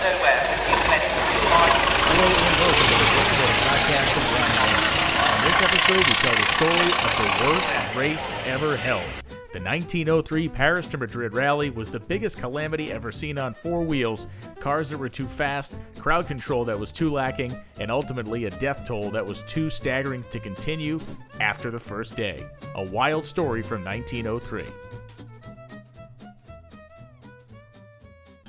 nowhere for you men to find. Hello and welcome to the Motorsports Podcast from Carnage. On this episode, we tell the story of the worst race ever held. The 1903 Paris to Madrid Rally was the biggest calamity ever seen on four wheels, cars that were too fast, crowd control that was too lacking, and ultimately a death toll that was too staggering to continue after the first day. A wild story from 1903.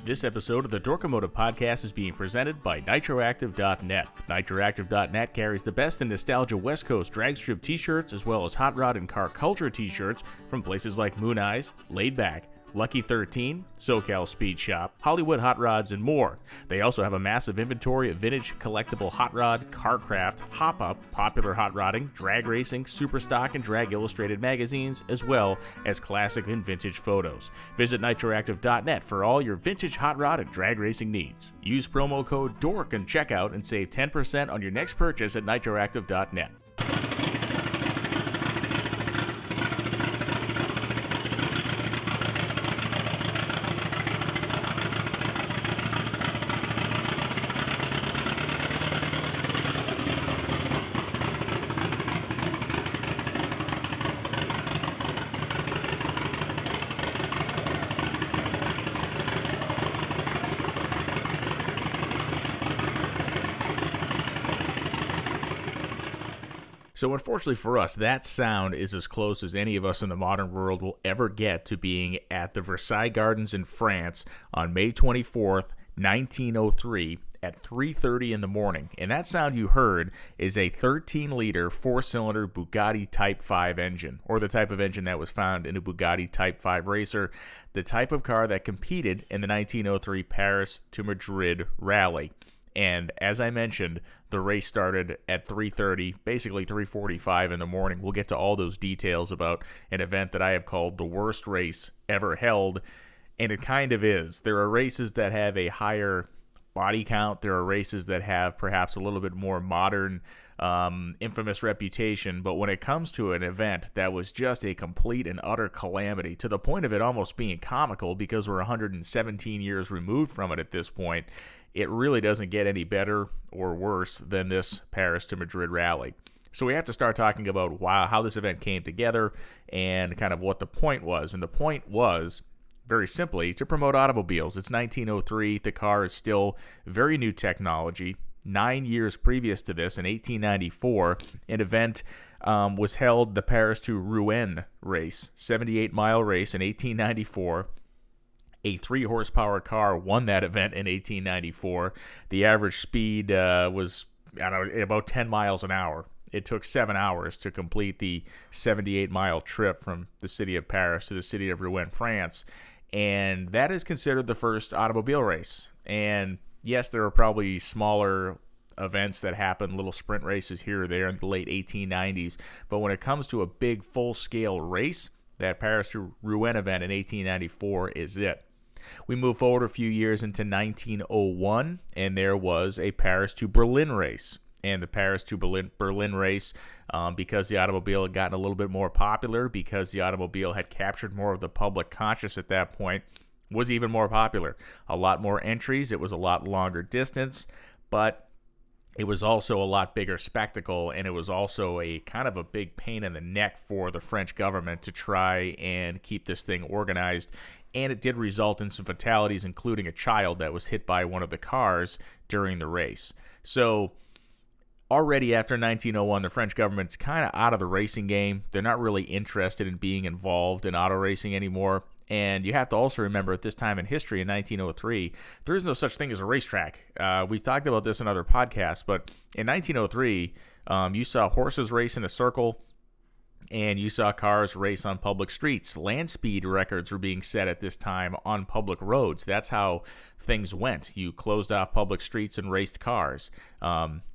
This episode of the Dorkomotive Podcast is being presented by Nitroactive.net. Nitroactive.net carries the best in nostalgia West Coast dragstrip t-shirts as well as hot rod and car culture t-shirts from places like Moon Eyes, Laid Back, Lucky 13, SoCal Speed Shop, Hollywood Hot Rods, and more. They also have a massive inventory of vintage collectible hot rod, carcraft, hop-up, popular hot rodding, drag racing, superstock, and drag illustrated magazines, as well as classic and vintage photos. Visit nitroactive.net for all your vintage hot rod and drag racing needs. Use promo code DORK and checkout and save 10% on your next purchase at nitroactive.net. So unfortunately for us, that sound is as close as any of us in the modern world will ever get to being at the Versailles Gardens in France on May 24th, 1903 at 3:30 in the morning. And that sound you heard is a 13-liter four-cylinder Bugatti Type 5 engine, or the type of engine that was found in a Bugatti Type 5 racer, the type of car that competed in the 1903 Paris to Madrid rally. And as I mentioned, the race started at 3:30, basically 3:45 in the morning. We'll get to all those details about an event that I have called the worst race ever held, and it kind of is. There are races that have a higher body count. There are races that have perhaps a little bit more modern, infamous reputation, but when it comes to an event that was just a complete and utter calamity, to the point of it almost being comical because we're 117 years removed from it at this point, it really doesn't get any better or worse than this Paris to Madrid rally. So we have to start talking about how this event came together and kind of what the point was. And the point was, very simply, to promote automobiles. It's 1903. The car is still very new technology. 9 years previous to this, in 1894, an event was held, the Paris to Rouen race, 78-mile race in 1894. A 3-horsepower car won that event in 1894. The average speed was, about 10 miles an hour. It took 7 hours to complete the 78-mile trip from the city of Paris to the city of Rouen, France. And that is considered the first automobile race. And yes, there are probably smaller events that happen, little sprint races here or there in the late 1890s. But when it comes to a big full-scale race, that Paris to Rouen event in 1894 is it. We move forward a few years into 1901, and there was a Paris to Berlin race. And the Paris to Berlin race, because the automobile had gotten a little bit more popular, because the automobile had captured more of the public conscious at that point, was even more popular. A lot more entries. It was a lot longer distance, but it was also a lot bigger spectacle, and it was also a kind of a big pain in the neck for the French government to try and keep this thing organized. And it did result in some fatalities, including a child that was hit by one of the cars during the race. So already after 1901, the French government's kind of out of the racing game. They're not really interested in being involved in auto racing anymore. And you have to also remember, at this time in history, in 1903, there is no such thing as a racetrack. We've talked about this in other podcasts, but in 1903, you saw horses race in a circle, and you saw cars race on public streets. Land speed records were being set at this time on public roads. That's how things went. You closed off public streets and raced cars.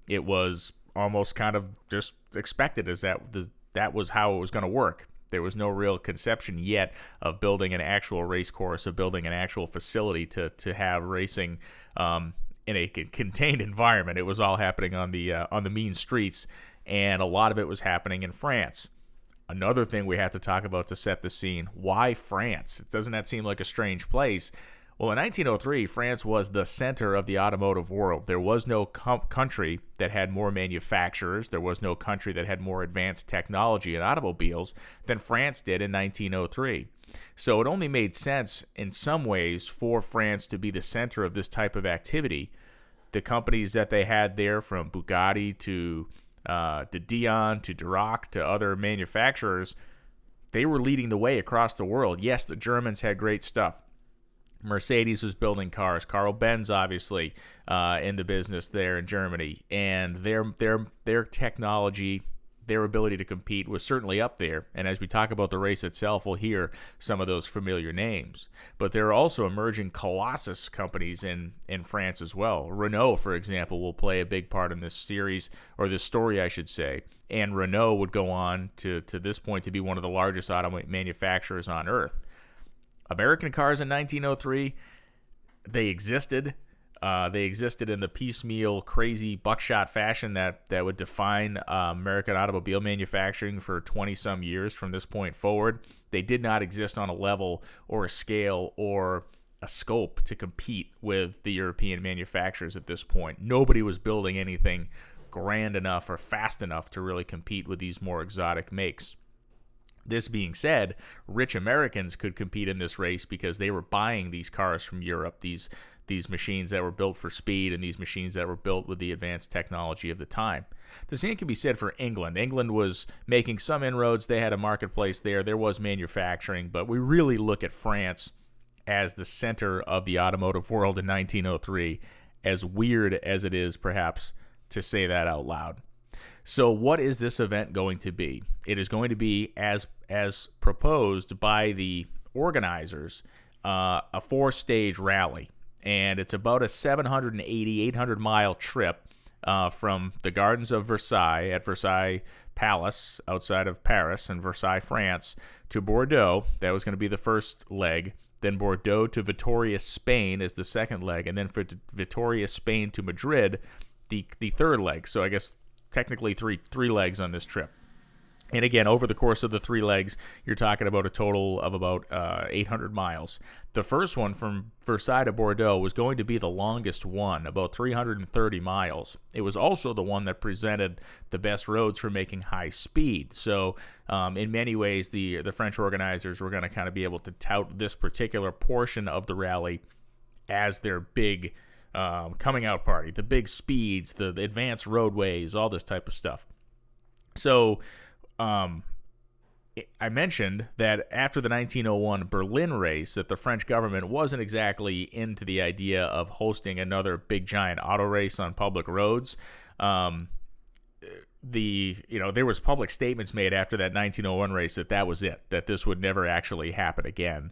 It was almost kind of just expected as that was how it was going to work. There was no real conception yet of building an actual race course, of building an actual facility to have racing in a contained environment. It was all happening on the mean streets, and a lot of it was happening in France. Another thing we have to talk about to set the scene: why France? Doesn't that seem like a strange place? Well, in 1903, France was the center of the automotive world. There was no country that had more manufacturers. There was no country that had more advanced technology in automobiles than France did in 1903. So it only made sense in some ways for France to be the center of this type of activity. The companies that they had there, from Bugatti to Dion to Duroc to other manufacturers, they were leading the way across the world. Yes, the Germans had great stuff. Mercedes was building cars. Carl Benz, obviously, in the business there in Germany, and their technology, their ability to compete was certainly up there. And as we talk about the race itself, we'll hear some of those familiar names. But there are also emerging colossus companies in France as well. Renault, for example, will play a big part in this series, or this story, I should say. And Renault would go on to this point to be one of the largest auto manufacturers on earth. American cars in 1903, they existed. They existed in the piecemeal, crazy buckshot fashion that would define American automobile manufacturing for 20-some years from this point forward. They did not exist on a level or a scale or a scope to compete with the European manufacturers at this point. Nobody was building anything grand enough or fast enough to really compete with these more exotic makes. This being said, rich Americans could compete in this race because they were buying these cars from Europe, these machines that were built for speed and these machines that were built with the advanced technology of the time. The same can be said for England. England was making some inroads. They had a marketplace there. There was manufacturing, but we really look at France as the center of the automotive world in 1903, as weird as it is perhaps to say that out loud. So what is this event going to be? It is going to be, as proposed by the organizers, a 4-stage rally. And it's about a 780, 800-mile trip from the Gardens of Versailles at Versailles Palace outside of Paris in Versailles, France, to Bordeaux. That was going to be the first leg. Then Bordeaux to Vitoria, Spain is the second leg. And then for Vitoria, Spain to Madrid, the third leg. So I guess technically three legs on this trip. And again, over the course of the 3 legs, you're talking about a total of about 800 miles. The first one from Versailles to Bordeaux was going to be the longest one, about 330 miles. It was also the one that presented the best roads for making high speed. So in many ways, the French organizers were going to kind of be able to tout this particular portion of the rally as their big coming out party, the big speeds, the advanced roadways, all this type of stuff. So I mentioned that after the 1901 Berlin race, that the French government wasn't exactly into the idea of hosting another big giant auto race on public roads. There was public statements made after that 1901 race that was it, that this would never actually happen again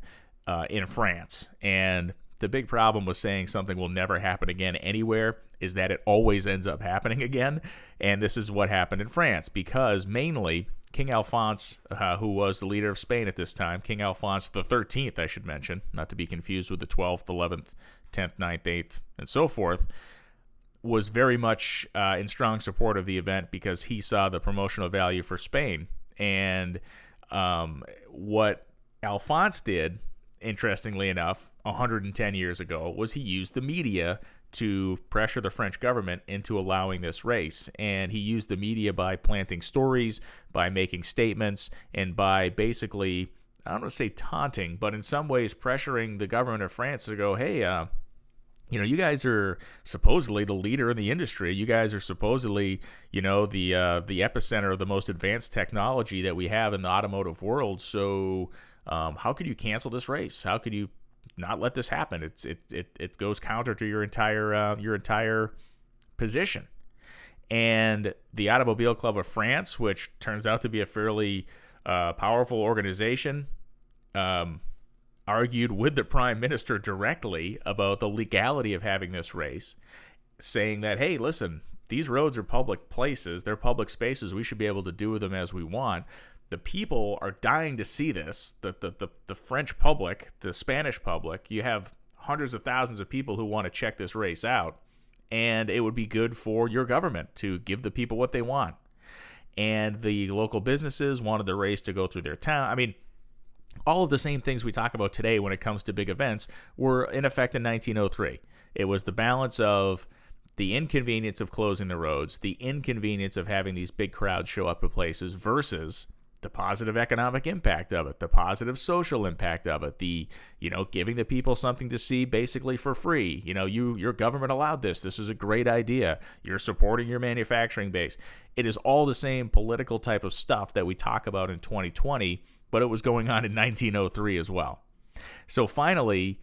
in France. And the big problem with saying something will never happen again anywhere is that it always ends up happening again. And this is what happened in France, because mainly King Alphonse, who was the leader of Spain at this time, King Alphonse the 13th, I should mention, not to be confused with the 12th, 11th, 10th, 9th, 8th, and so forth, was very much in strong support of the event because he saw the promotional value for Spain. And what Alphonse did, interestingly enough, 110 years ago, was he used the media to pressure the French government into allowing this race. And he used the media by planting stories, by making statements, and by basically, I don't want to say taunting, but in some ways pressuring the government of France to go, hey, you guys are supposedly the leader in the industry. You guys are supposedly, the epicenter of the most advanced technology that we have in the automotive world. So how could you cancel this race? How could you not let this happen? It goes counter to your entire position. And the Automobile Club of France, which turns out to be a fairly powerful organization, argued with the Prime Minister directly about the legality of having this race, saying that, hey, listen, these roads are public places, they're public spaces, we should be able to do with them as we want. The people are dying to see this. The French public, the Spanish public, you have hundreds of thousands of people who want to check this race out, and it would be good for your government to give the people what they want. And the local businesses wanted the race to go through their town. I mean, All of the same things we talk about today when it comes to big events were in effect in 1903. It was the balance of the inconvenience of closing the roads, the inconvenience of having these big crowds show up at places versus the positive economic impact of it, the positive social impact of it, the, giving the people something to see basically for free. Your government allowed this. This is a great idea. You're supporting your manufacturing base. It is all the same political type of stuff that we talk about in 2020, but it was going on in 1903 as well. So finally,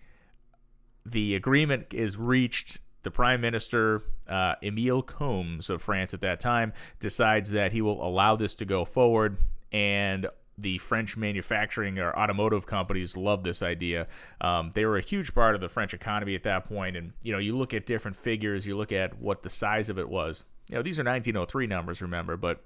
the agreement is reached. The Prime Minister, Émile Combes of France at that time, decides that he will allow this to go forward, and the French manufacturing or automotive companies love this idea. They were a huge part of the French economy at that point, and you look at different figures, you look at what the size of it was. These are 1903 numbers, remember, but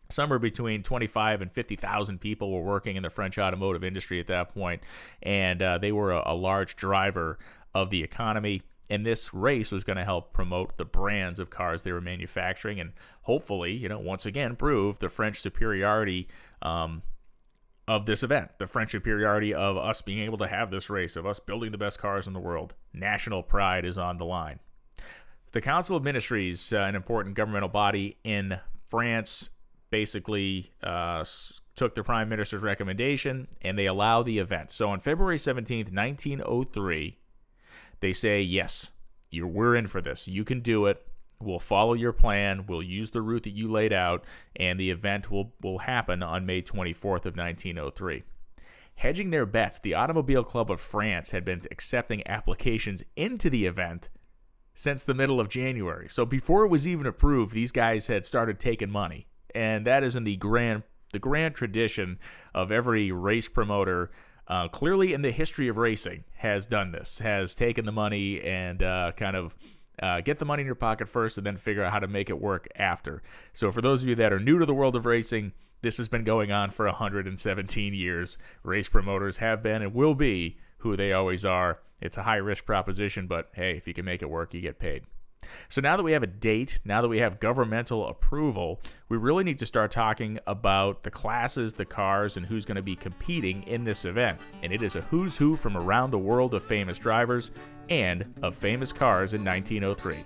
somewhere between 25 and 50,000 people were working in the French automotive industry at that point, and they were a large driver of the economy. And this race was going to help promote the brands of cars they were manufacturing and hopefully, once again, prove the French superiority of this event, the French superiority of us being able to have this race, of us building the best cars in the world. National pride is on the line. The Council of Ministries, an important governmental body in France, basically took the Prime Minister's recommendation and they allow the event. So on February 17th, 1903, they say, yes, we're in for this. You can do it. We'll follow your plan. We'll use the route that you laid out, and the event will happen on May 24th of 1903. Hedging their bets, the Automobile Club of France had been accepting applications into the event since the middle of January. So before it was even approved, these guys had started taking money, and that is in the grand tradition of every race promoter. Clearly in the history of racing has done this, has taken the money and get the money in your pocket first and then figure out how to make it work after. So for those of you that are new to the world of racing, this has been going on for 117 years. Race promoters have been and will be who they always are. It's a high-risk proposition, but hey, if you can make it work, you get paid. So now that we have a date, now that we have governmental approval, we really need to start talking about the classes, the cars, and who's going to be competing in this event. And it is a who's who from around the world of famous drivers and of famous cars in 1903.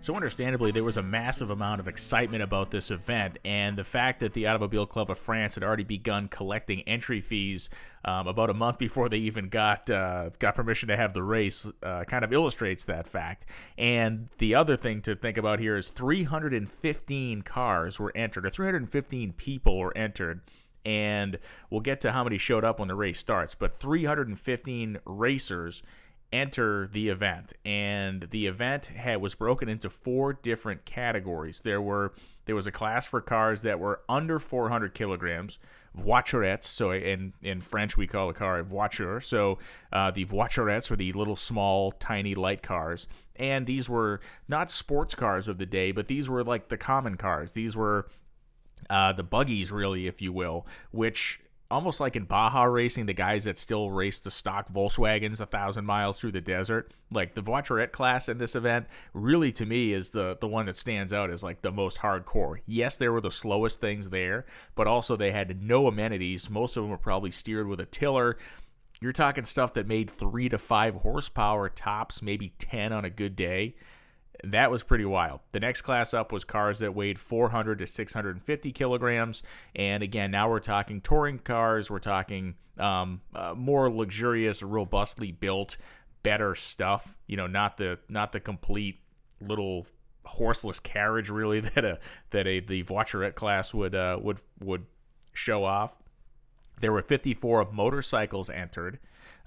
So understandably, there was a massive amount of excitement about this event, and the fact that the Automobile Club of France had already begun collecting entry fees about a month before they even got permission to have the race kind of illustrates that fact. And the other thing to think about here is 315 cars were entered, or 315 people were entered. And we'll get to how many showed up when the race starts, but 315 racers enter the event, and the event was broken into 4 different categories. There was a class for cars that were under 400 kilograms, voiturettes. So in French we call a car a voiture. So the voiturettes were the little small tiny light cars, and these were not sports cars of the day, but these were like the common cars. These were the buggies, really, if you will, which almost like in Baja racing, the guys that still race the stock Volkswagens 1,000 miles through the desert, like the voiturette class in this event, really to me is the one that stands out as like the most hardcore. Yes, there were the slowest things there, but also they had no amenities. Most of them were probably steered with a tiller. You're talking stuff that made 3 to 5 horsepower tops, maybe 10 on a good day. That was pretty wild. The next class up was cars that weighed 400 to 650 kilograms. And again, now we're talking touring cars. We're talking more luxurious, robustly built, better stuff. Not the complete little horseless carriage really that the voiturette class would show off. There were 54 motorcycles entered.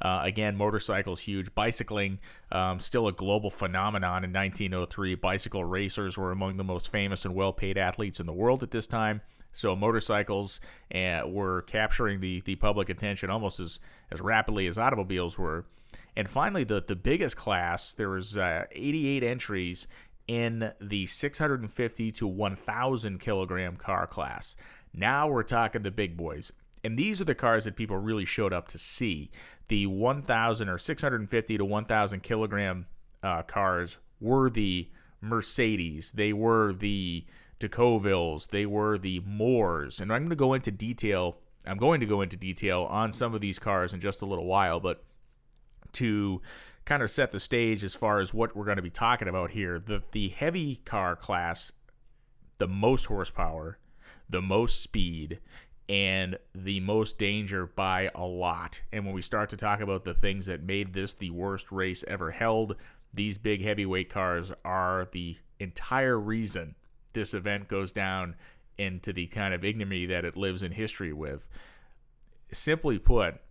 Again, motorcycles huge. Bicycling, still a global phenomenon in 1903. Bicycle racers were among the most famous and well-paid athletes in the world at this time. So motorcycles were capturing the public attention almost as rapidly as automobiles were. And finally, the biggest class, there was 88 entries in the 650 to 1,000 kilogram car class. Now we're talking the big boys. And these are the cars that people really showed up to see. The 1,000 or 650 to 1,000 kilogram cars were the Mercedes, they were the Decauville's, they were the Moores, and I'm going to go into detail on some of these cars in just a little while, but to kind of set the stage as far as what we're going to be talking about here, the heavy car class, the most horsepower, the most speed, and the most danger by a lot. And when we start to talk about the things that made this the worst race ever held, these big heavyweight cars are the entire reason this event goes down into the kind of ignominy that it lives in history with. Simply put,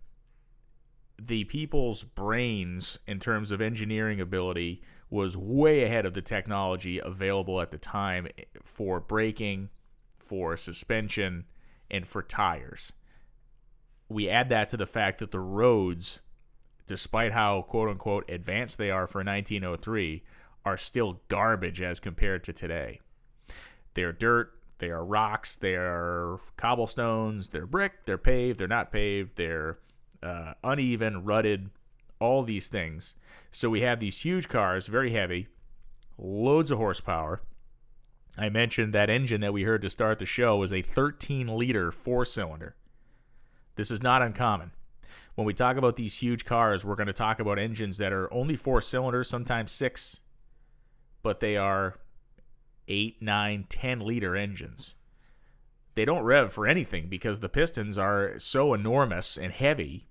the people's brains in terms of engineering ability was way ahead of the technology available at the time for braking, for suspension, and for tires. We add that to the fact that the roads, despite how quote-unquote advanced they are for 1903, are still garbage as compared to today. They're dirt, they are rocks, they are cobblestones, they're brick, they're paved, they're not paved, they're uneven, rutted, all these things. So we have these huge cars, very heavy, loads of horsepower. I mentioned that engine that we heard to start the show was a 13-liter four-cylinder. This is not uncommon. When we talk about these huge cars, we're going to talk about engines that are only 4 cylinders, sometimes 6, but they are 8, 9, 10-liter engines. They don't rev for anything because the pistons are so enormous and heavy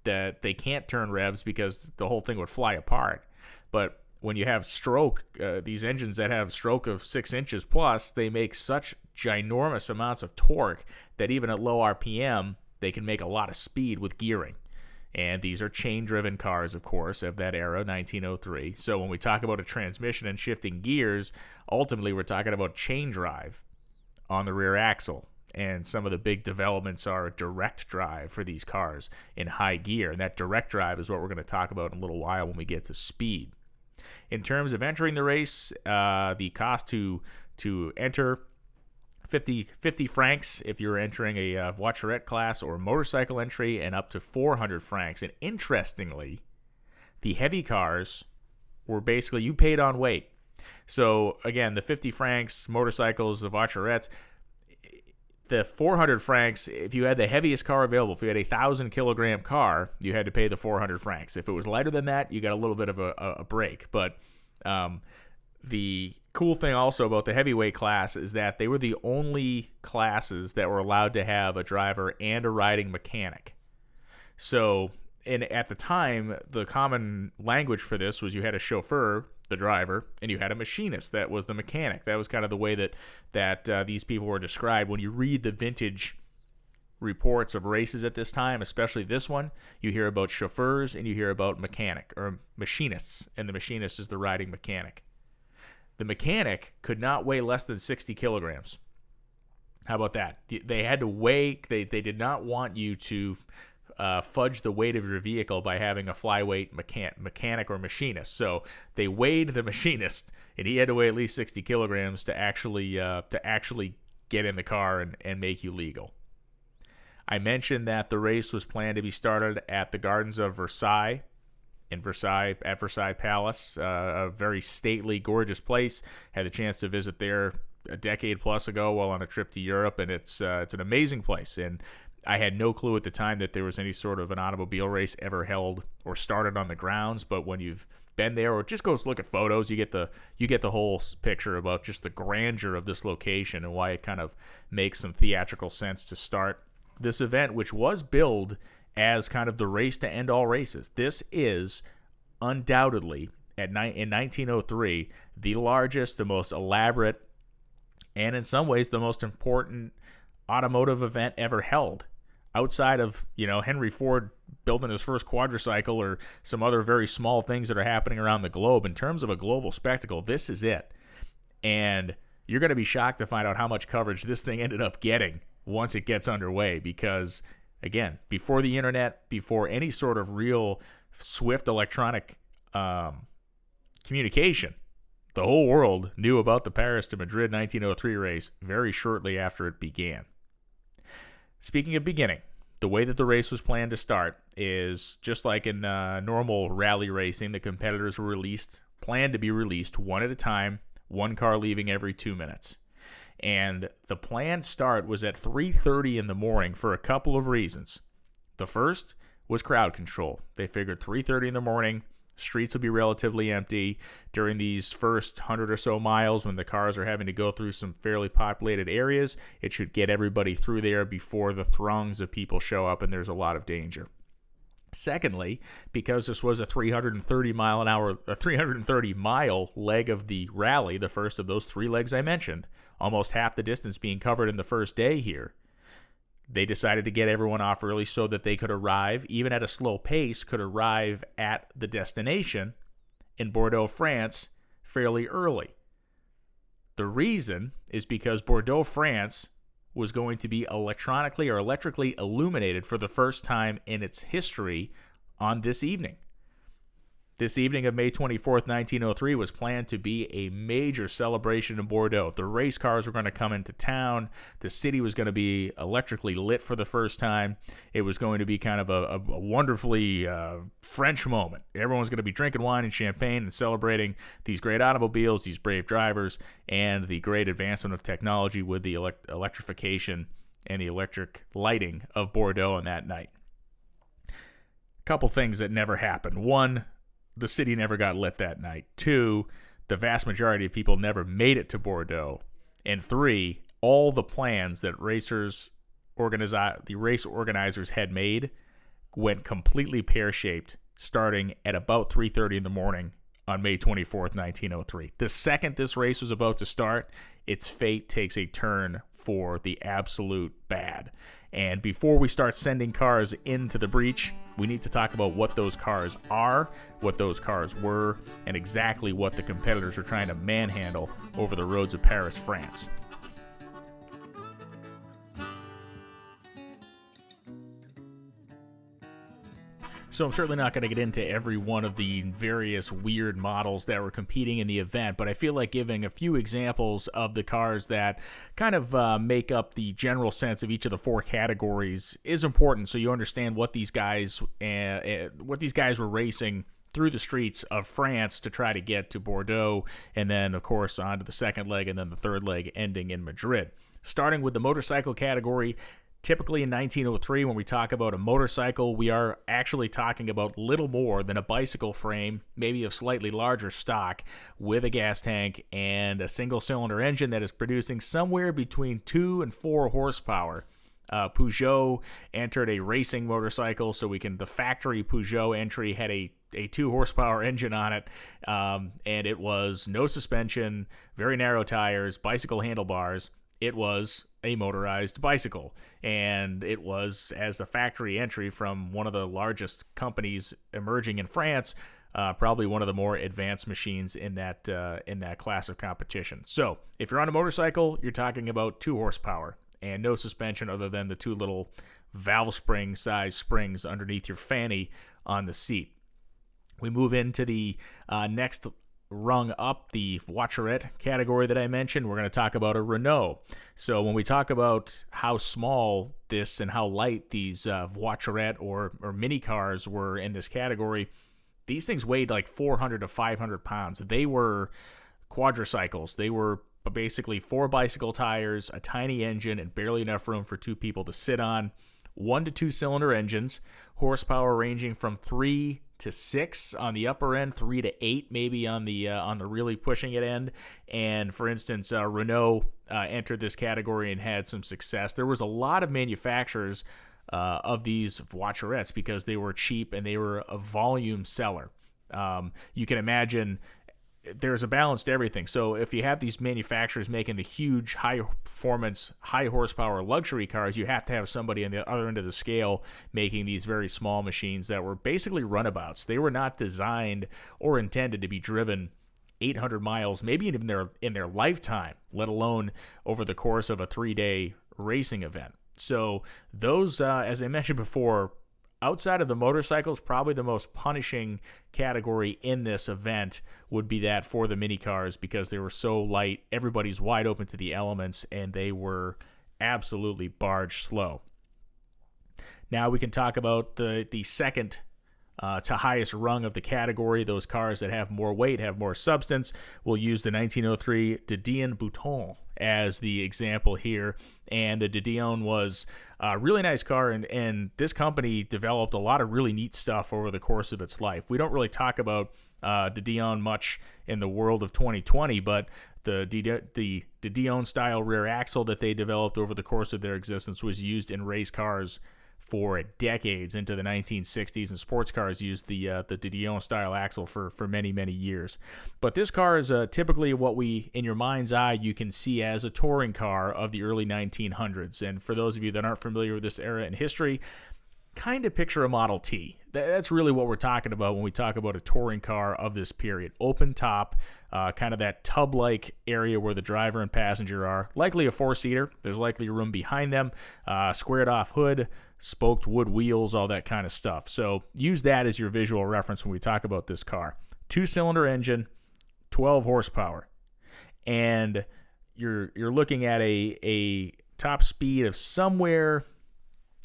that they can't turn revs because the whole thing would fly apart. But when you have stroke, these engines that have stroke of 6 inches plus, they make such ginormous amounts of torque that even at low RPM, they can make a lot of speed with gearing. And these are chain-driven cars, of course, of that era, 1903. So when we talk about a transmission and shifting gears, ultimately we're talking about chain drive on the rear axle. And some of the big developments are direct drive for these cars in high gear. And that direct drive is what we're going to talk about in a little while when we get to speed. In terms of entering the race, the cost to enter, 50 francs if you're entering a voiturette class or motorcycle entry, and up to 400 francs. And interestingly, the heavy cars were basically, you paid on weight. So again, the 50 francs, motorcycles, the voiturettes, the 400 francs, if you had the heaviest car available, if you had a 1,000-kilogram car, you had to pay the 400 francs. If it was lighter than that, you got a little bit of a break. But the cool thing also about the heavyweight class is that they were the only classes that were allowed to have a driver and a riding mechanic. So, and at the time, the common language for this was you had a chauffeur, the driver, and you had a machinist that was the mechanic. That was kind of the way that these people were described. When you read the vintage reports of races at this time, especially this one, you hear about chauffeurs and you hear about mechanic or machinists, and the machinist is the riding mechanic. The mechanic could not weigh less than 60 kilograms. How about that? They had to weigh, they did not want you to fudge the weight of your vehicle by having a flyweight mechanic or machinist. So they weighed the machinist, and he had to weigh at least 60 kilograms to actually get in the car and make you legal. I mentioned that the race was planned to be started at the Gardens of Versailles, at Versailles Palace, a very stately, gorgeous place. Had the chance to visit there a decade plus ago while on a trip to Europe, and it's an amazing place. And I had no clue at the time that there was any sort of an automobile race ever held or started on the grounds. But when you've been there, or just go look at photos, you get the whole picture about just the grandeur of this location and why it kind of makes some theatrical sense to start this event, which was billed as kind of the race to end all races. This is undoubtedly, in 1903, the largest, the most elaborate, and in some ways the most important automotive event ever held. Outside of, Henry Ford building his first quadricycle or some other very small things that are happening around the globe, in terms of a global spectacle, this is it. And you're going to be shocked to find out how much coverage this thing ended up getting once it gets underway, because again, before the internet, before any sort of real swift electronic communication, the whole world knew about the Paris to Madrid 1903 race very shortly after it began. Speaking of beginning, the way that the race was planned to start is just like in normal rally racing. The competitors were planned to be released one at a time, one car leaving every 2 minutes. And the planned start was at 3:30 in the morning for a couple of reasons. The first was crowd control. They figured 3:30 in the morning, streets will be relatively empty during these first 100 or so miles when the cars are having to go through some fairly populated areas. It should get everybody through there before the throngs of people show up and there's a lot of danger. Secondly, because this was a 330-mile leg of the rally, the first of those 3 legs I mentioned, almost half the distance being covered in the first day here, they decided to get everyone off early so that they could arrive, even at a slow pace, could arrive at the destination in Bordeaux, France, fairly early. The reason is because Bordeaux, France was going to be electrically illuminated for the first time in its history on this evening. This evening of May 24th, 1903 was planned to be a major celebration in Bordeaux. The race cars were going to come into town. The city was going to be electrically lit for the first time. It was going to be kind of a wonderfully French moment. Everyone was going to be drinking wine and champagne and celebrating these great automobiles, these brave drivers, and the great advancement of technology with the electrification and the electric lighting of Bordeaux on that night. A couple things that never happened. One, the city never got lit that night. 2, the vast majority of people never made it to Bordeaux. And 3, all the plans that the race organizers had made went completely pear-shaped starting at about 3:30 in the morning on May 24th, 1903. The second this race was about to start, its fate takes a turn for the absolute bad. And before we start sending cars into the breach, we need to talk about what those cars are, what those cars were, and exactly what the competitors are trying to manhandle over the roads of Paris, France. So I'm certainly not going to get into every one of the various weird models that were competing in the event, but I feel like giving a few examples of the cars that kind of make up the general sense of each of the 4 categories is important, so you understand what these guys were racing through the streets of France to try to get to Bordeaux, and then, of course, on to the second leg, and then the third leg ending in Madrid. Starting with the motorcycle category, typically in 1903, when we talk about a motorcycle, we are actually talking about little more than a bicycle frame, maybe of slightly larger stock, with a gas tank and a single-cylinder engine that is producing somewhere between 2 and 4 horsepower. Peugeot entered a racing motorcycle, so the factory Peugeot entry had a 2-horsepower engine on it, and it was no suspension, very narrow tires, bicycle handlebars. It was a motorized bicycle, and it was, as the factory entry from one of the largest companies emerging in France, probably one of the more advanced machines in that class of competition. So if you're on a motorcycle, you're talking about 2 horsepower and no suspension other than the 2 little valve spring size springs underneath your fanny on the seat. We move into the next rung up, the voiturette category that I mentioned. We're going to talk about a Renault. So when we talk about how small this and how light these voiturette or mini cars were in this category, these things weighed like 400 to 500 pounds. They were quadricycles. They were basically 4 bicycle tires, a tiny engine, and barely enough room for 2 people to sit on. 1 to 2 cylinder engines, horsepower ranging from 3 to 6 on the upper end, 3 to 8 maybe on the really pushing it end. And for instance, Renault entered this category and had some success. There was a lot of manufacturers of these voiturettes because they were cheap and they were a volume seller. You can imagine there's a balance to everything. So if you have these manufacturers making the huge high-performance, high-horsepower luxury cars, you have to have somebody on the other end of the scale making these very small machines that were basically runabouts. They were not designed or intended to be driven 800 miles, maybe even in their lifetime, let alone over the course of a 3-day racing event. So those, as I mentioned before, outside of the motorcycles, probably the most punishing category in this event would be that for the mini cars because they were so light. Everybody's wide open to the elements, and they were absolutely barge slow. Now we can talk about the second to highest rung of the category. Those cars that have more weight, have more substance. We'll use the 1903 de Dion Bouton as the example here. And the de Dion was a really nice car, and this company developed a lot of really neat stuff over the course of its life. We don't really talk about de Dion much in the world of 2020, but the de Dion style rear axle that they developed over the course of their existence was used in race cars for decades into the 1960s, and sports cars used the de Dion style axle for many, many years. But this car is typically what we, in your mind's eye, you can see as a touring car of the early 1900s. And for those of you that aren't familiar with this era in history, kind of picture a Model T. That's really what we're talking about when we talk about a touring car of this period. Open top, kind of that tub-like area where the driver and passenger are. Likely a four-seater. There's likely room behind them. Squared-off hood, spoked wood wheels, all that kind of stuff. So use that as your visual reference when we talk about this car. Two-cylinder engine, 12 horsepower. And you're looking at a top speed of somewhere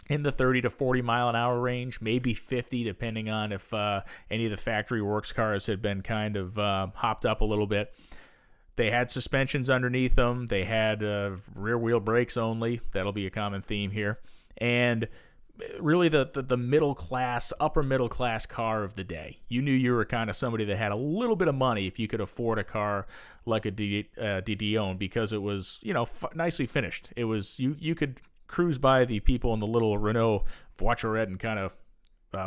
in the 30 to 40 mile an hour range, maybe 50, depending on if any of the factory works cars had been kind of hopped up a little bit. They had suspensions underneath them. They had rear wheel brakes only. That'll be a common theme here. And really the middle class, upper middle class car of the day. You knew you were kind of somebody that had a little bit of money if you could afford a car like a de Dion, because it was, nicely finished. It was, you could cruise by the people in the little Renault Voiturette and kind of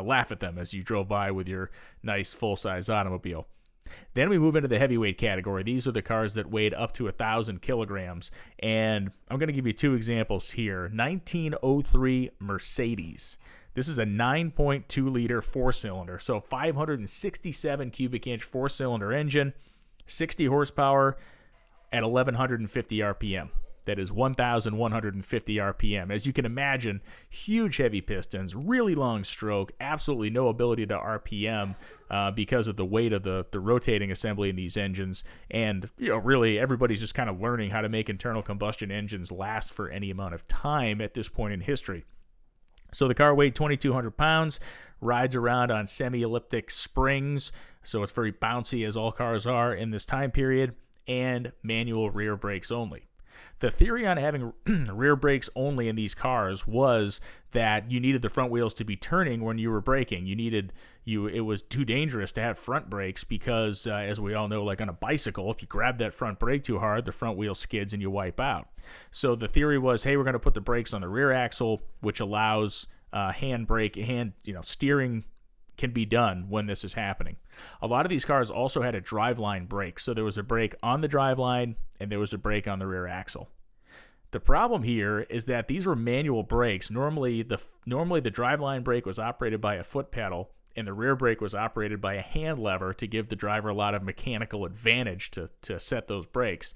laugh at them as you drove by with your nice full-size automobile. Then we move into the heavyweight category. These are the cars that weighed up to 1,000 kilograms. And I'm going to give you two examples here. 1903 Mercedes. This is a 9.2-liter four-cylinder, so 567 cubic inch four-cylinder engine, 60 horsepower at 1,150 RPM. That is 1,150 RPM. As you can imagine, huge heavy pistons, really long stroke, absolutely no ability to RPM because of the weight of the rotating assembly in these engines. And really everybody's just kind of learning how to make internal combustion engines last for any amount of time at this point in history. So the car weighed 2,200 pounds, rides around on semi-elliptic springs, so it's very bouncy, as all cars are in this time period, and manual rear brakes only. The theory on having rear brakes only in these cars was that you needed the front wheels to be turning when you were braking. It was too dangerous to have front brakes because, as we all know, like on a bicycle, if you grab that front brake too hard, the front wheel skids and you wipe out. So the theory was, hey, we're going to put the brakes on the rear axle, which allows steering can be done when this is happening. A lot of these cars also had a driveline brake, so there was a brake on the driveline and there was a brake on the rear axle. The problem here is that these were manual brakes. Normally the driveline brake was operated by a foot pedal, and the rear brake was operated by a hand lever to give the driver a lot of mechanical advantage to set those brakes.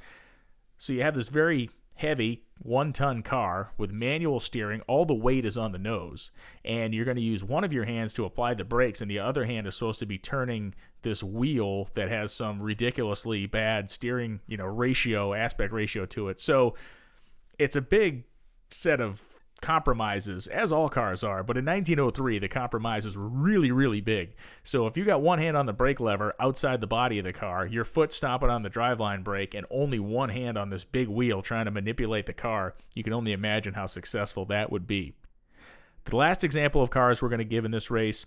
So you have this very heavy 1-ton car with manual steering. All the weight is on the nose, and you're going to use one of your hands to apply the brakes, and the other hand is supposed to be turning this wheel that has some ridiculously bad steering aspect ratio to it. So it's a big set of compromises, as all cars are, but in 1903 the compromises were really, really big. So if you got one hand on the brake lever outside the body of the car, your foot stomping on the driveline brake, and only one hand on this big wheel trying to manipulate the car, you can only imagine how successful that would be. The last example of cars we're going to give in this race,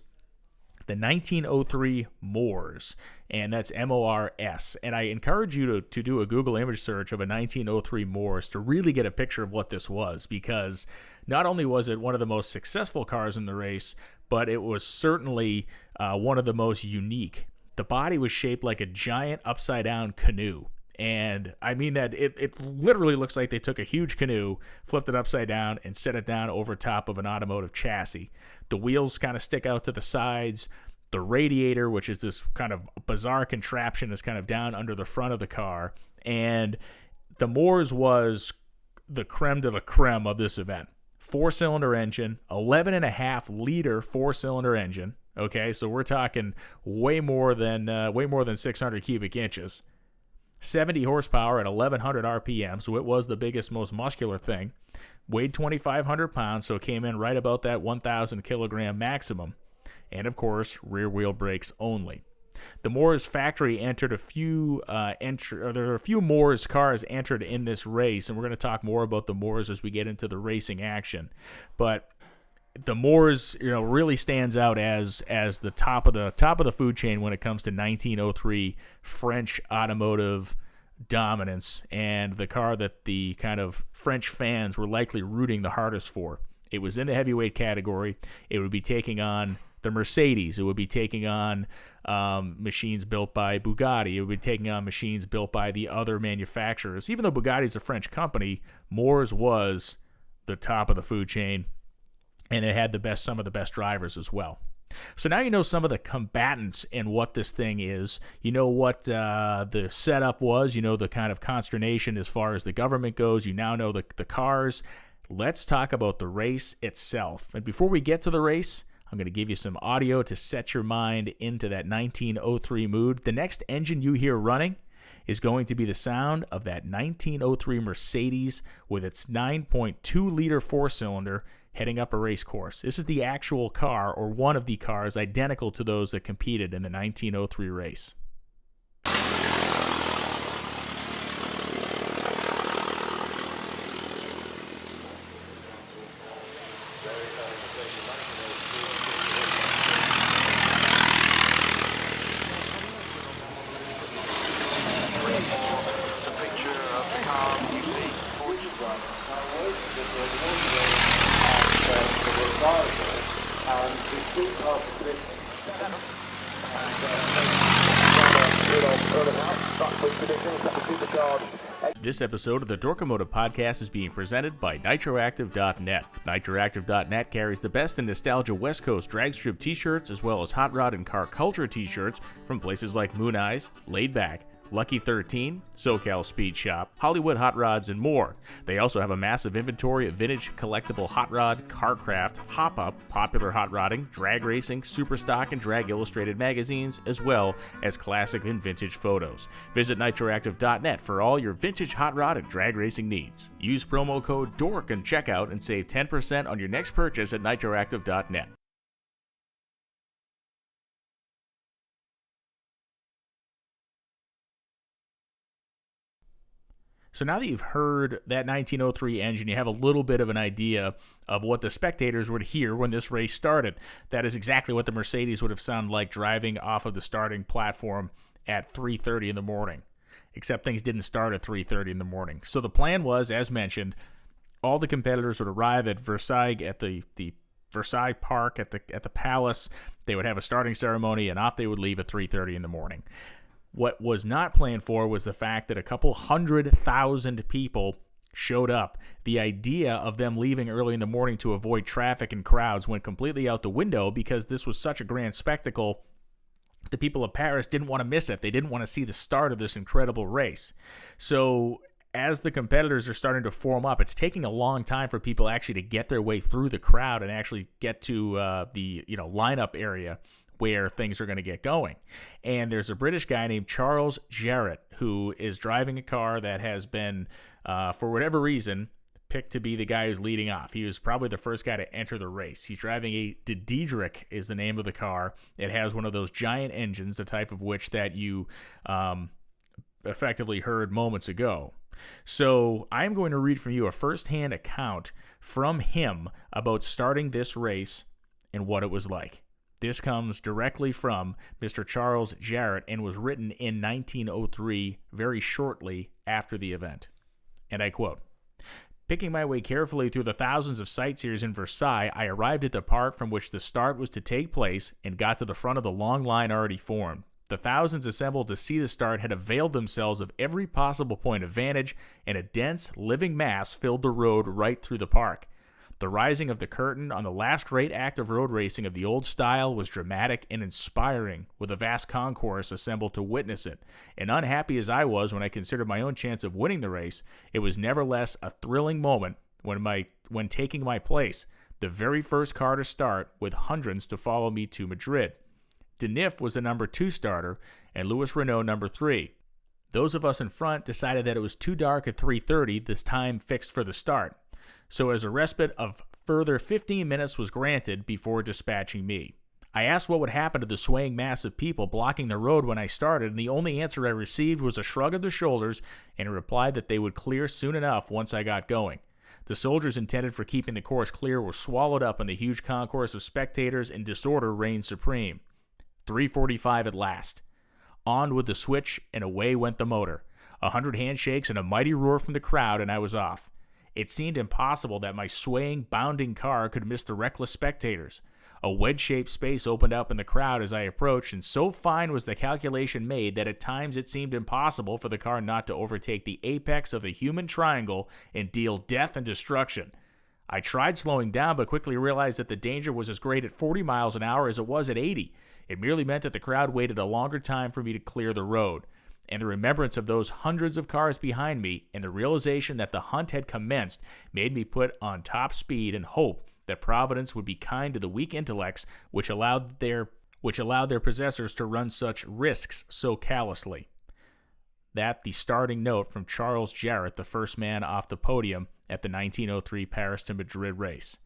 the 1903 Mors, and that's M-O-R-S. And I encourage you to do a Google image search of a 1903 Mors to really get a picture of what this was, because not only was it one of the most successful cars in the race, but it was certainly one of the most unique. The body was shaped like a giant upside-down canoe. And I mean that it literally looks like they took a huge canoe, flipped it upside down, and set it down over top of an automotive chassis. The wheels kind of stick out to the sides. The radiator, which is this kind of bizarre contraption, is kind of down under the front of the car. And the Mors was the creme de la creme of this event. 4-cylinder engine, 11.5-liter 4-cylinder engine. Okay, so we're talking way more than 600 cubic inches. 70 horsepower at 1,100 RPM, so it was the biggest, most muscular thing. Weighed 2,500 pounds, so it came in right about that 1,000 kilogram maximum. and of course, rear-wheel brakes only. The Moors factory entered there are a few Moors cars entered in this race, and we're going to talk more about the Moors as we get into the racing action. But the Moors, really stands out as the top of the food chain when it comes to 1903 French automotive dominance, and the car that the kind of French fans were likely rooting the hardest for. It was in the heavyweight category. It would be taking on the Mercedes. It would be taking on machines built by Bugatti. It would be taking on machines built by the other manufacturers. Even though Bugatti's a French company, Moors was the top of the food chain, and it had some of the best drivers as well. So now you know some of the combatants and what this thing is. You know what the setup was. You know the kind of consternation as far as the government goes. You now know the cars. Let's talk about the race itself. And before we get to the race, I'm going to give you some audio to set your mind into that 1903 mood. The next engine you hear running is going to be the sound of that 1903 Mercedes with its 9.2-liter four-cylinder heading up a race course. This is the actual car, or one of the cars, identical to those that competed in the 1903 race. This episode of the Dorkomotive Podcast is being presented by NitroActive.net. NitroActive.net carries the best in nostalgia West Coast dragstrip t-shirts as well as hot rod and car culture t-shirts from places like Moon Eyes, Laid Back, Lucky 13, SoCal Speed Shop, Hollywood Hot Rods, and more. They also have a massive inventory of vintage collectible hot rod, carcraft, hop-up, popular hot rodding, drag racing, super stock, and drag illustrated magazines, as well as classic and vintage photos. Visit NitroActive.net for all your vintage hot rod and drag racing needs. Use promo code DORK and checkout and save 10% on your next purchase at NitroActive.net. So now that you've heard that 1903 engine, you have a little bit of an idea of what the spectators would hear when this race started. That is exactly what the Mercedes would have sounded like driving off of the starting platform at 3:30 in the morning. Except things didn't start at 3:30 in the morning. So the plan was, as mentioned, all the competitors would arrive at Versailles, at the Versailles Park, at the palace. They would have a starting ceremony, and off they would leave at 3:30 in the morning. What was not planned for was the fact that a couple 100,000 people showed up. The idea of them leaving early in the morning to avoid traffic and crowds went completely out the window because this was such a grand spectacle. The people of Paris didn't want to miss it. They didn't want to see the start of this incredible race. So as the competitors are starting to form up, it's taking a long time for people actually to get their way through the crowd and actually get to the lineup area where things are going to get going. And there's a British guy named Charles Jarrett who is driving a car that has been, for whatever reason, picked to be the guy who's leading off. He was probably the first guy to enter the race. He's driving a Diedrich is the name of the car. It has one of those giant engines, the type of which that you effectively heard moments ago. So I'm going to read from you a first-hand account from him about starting this race and what it was like. This comes directly from Mr. Charles Jarrett and was written in 1903, very shortly after the event. And I quote, "Picking my way carefully through the thousands of sightseers in Versailles, I arrived at the park from which the start was to take place and got to the front of the long line already formed. The thousands assembled to see the start had availed themselves of every possible point of vantage, and a dense, living mass filled the road right through the park. The rising of the curtain on the last great act of road racing of the old style was dramatic and inspiring, with a vast concourse assembled to witness it. And unhappy as I was when I considered my own chance of winning the race, it was nevertheless a thrilling moment when taking my place, the very first car to start, with hundreds to follow me to Madrid. Denif was the number 2 starter, and Louis Renault number 3. Those of us in front decided that it was too dark at 3:30, this time fixed for the start. So as a respite of further 15 minutes was granted before dispatching me. I asked what would happen to the swaying mass of people blocking the road when I started, and the only answer I received was a shrug of the shoulders and a reply that they would clear soon enough once I got going. The soldiers intended for keeping the course clear were swallowed up in the huge concourse of spectators, and disorder reigned supreme. 3:45 at last. On with the switch, and away went the motor. 100 handshakes and a mighty roar from the crowd, and I was off. It seemed impossible that my swaying, bounding car could miss the reckless spectators. A wedge-shaped space opened up in the crowd as I approached, and so fine was the calculation made that at times it seemed impossible for the car not to overtake the apex of the human triangle and deal death and destruction. I tried slowing down, but quickly realized that the danger was as great at 40 miles an hour as it was at 80. It merely meant that the crowd waited a longer time for me to clear the road. And the remembrance of those hundreds of cars behind me and the realization that the hunt had commenced made me put on top speed and hope that Providence would be kind to the weak intellects which allowed their possessors to run such risks so callously. That the starting note from Charles Jarrett, the first man off the podium at the 1903 Paris to Madrid race.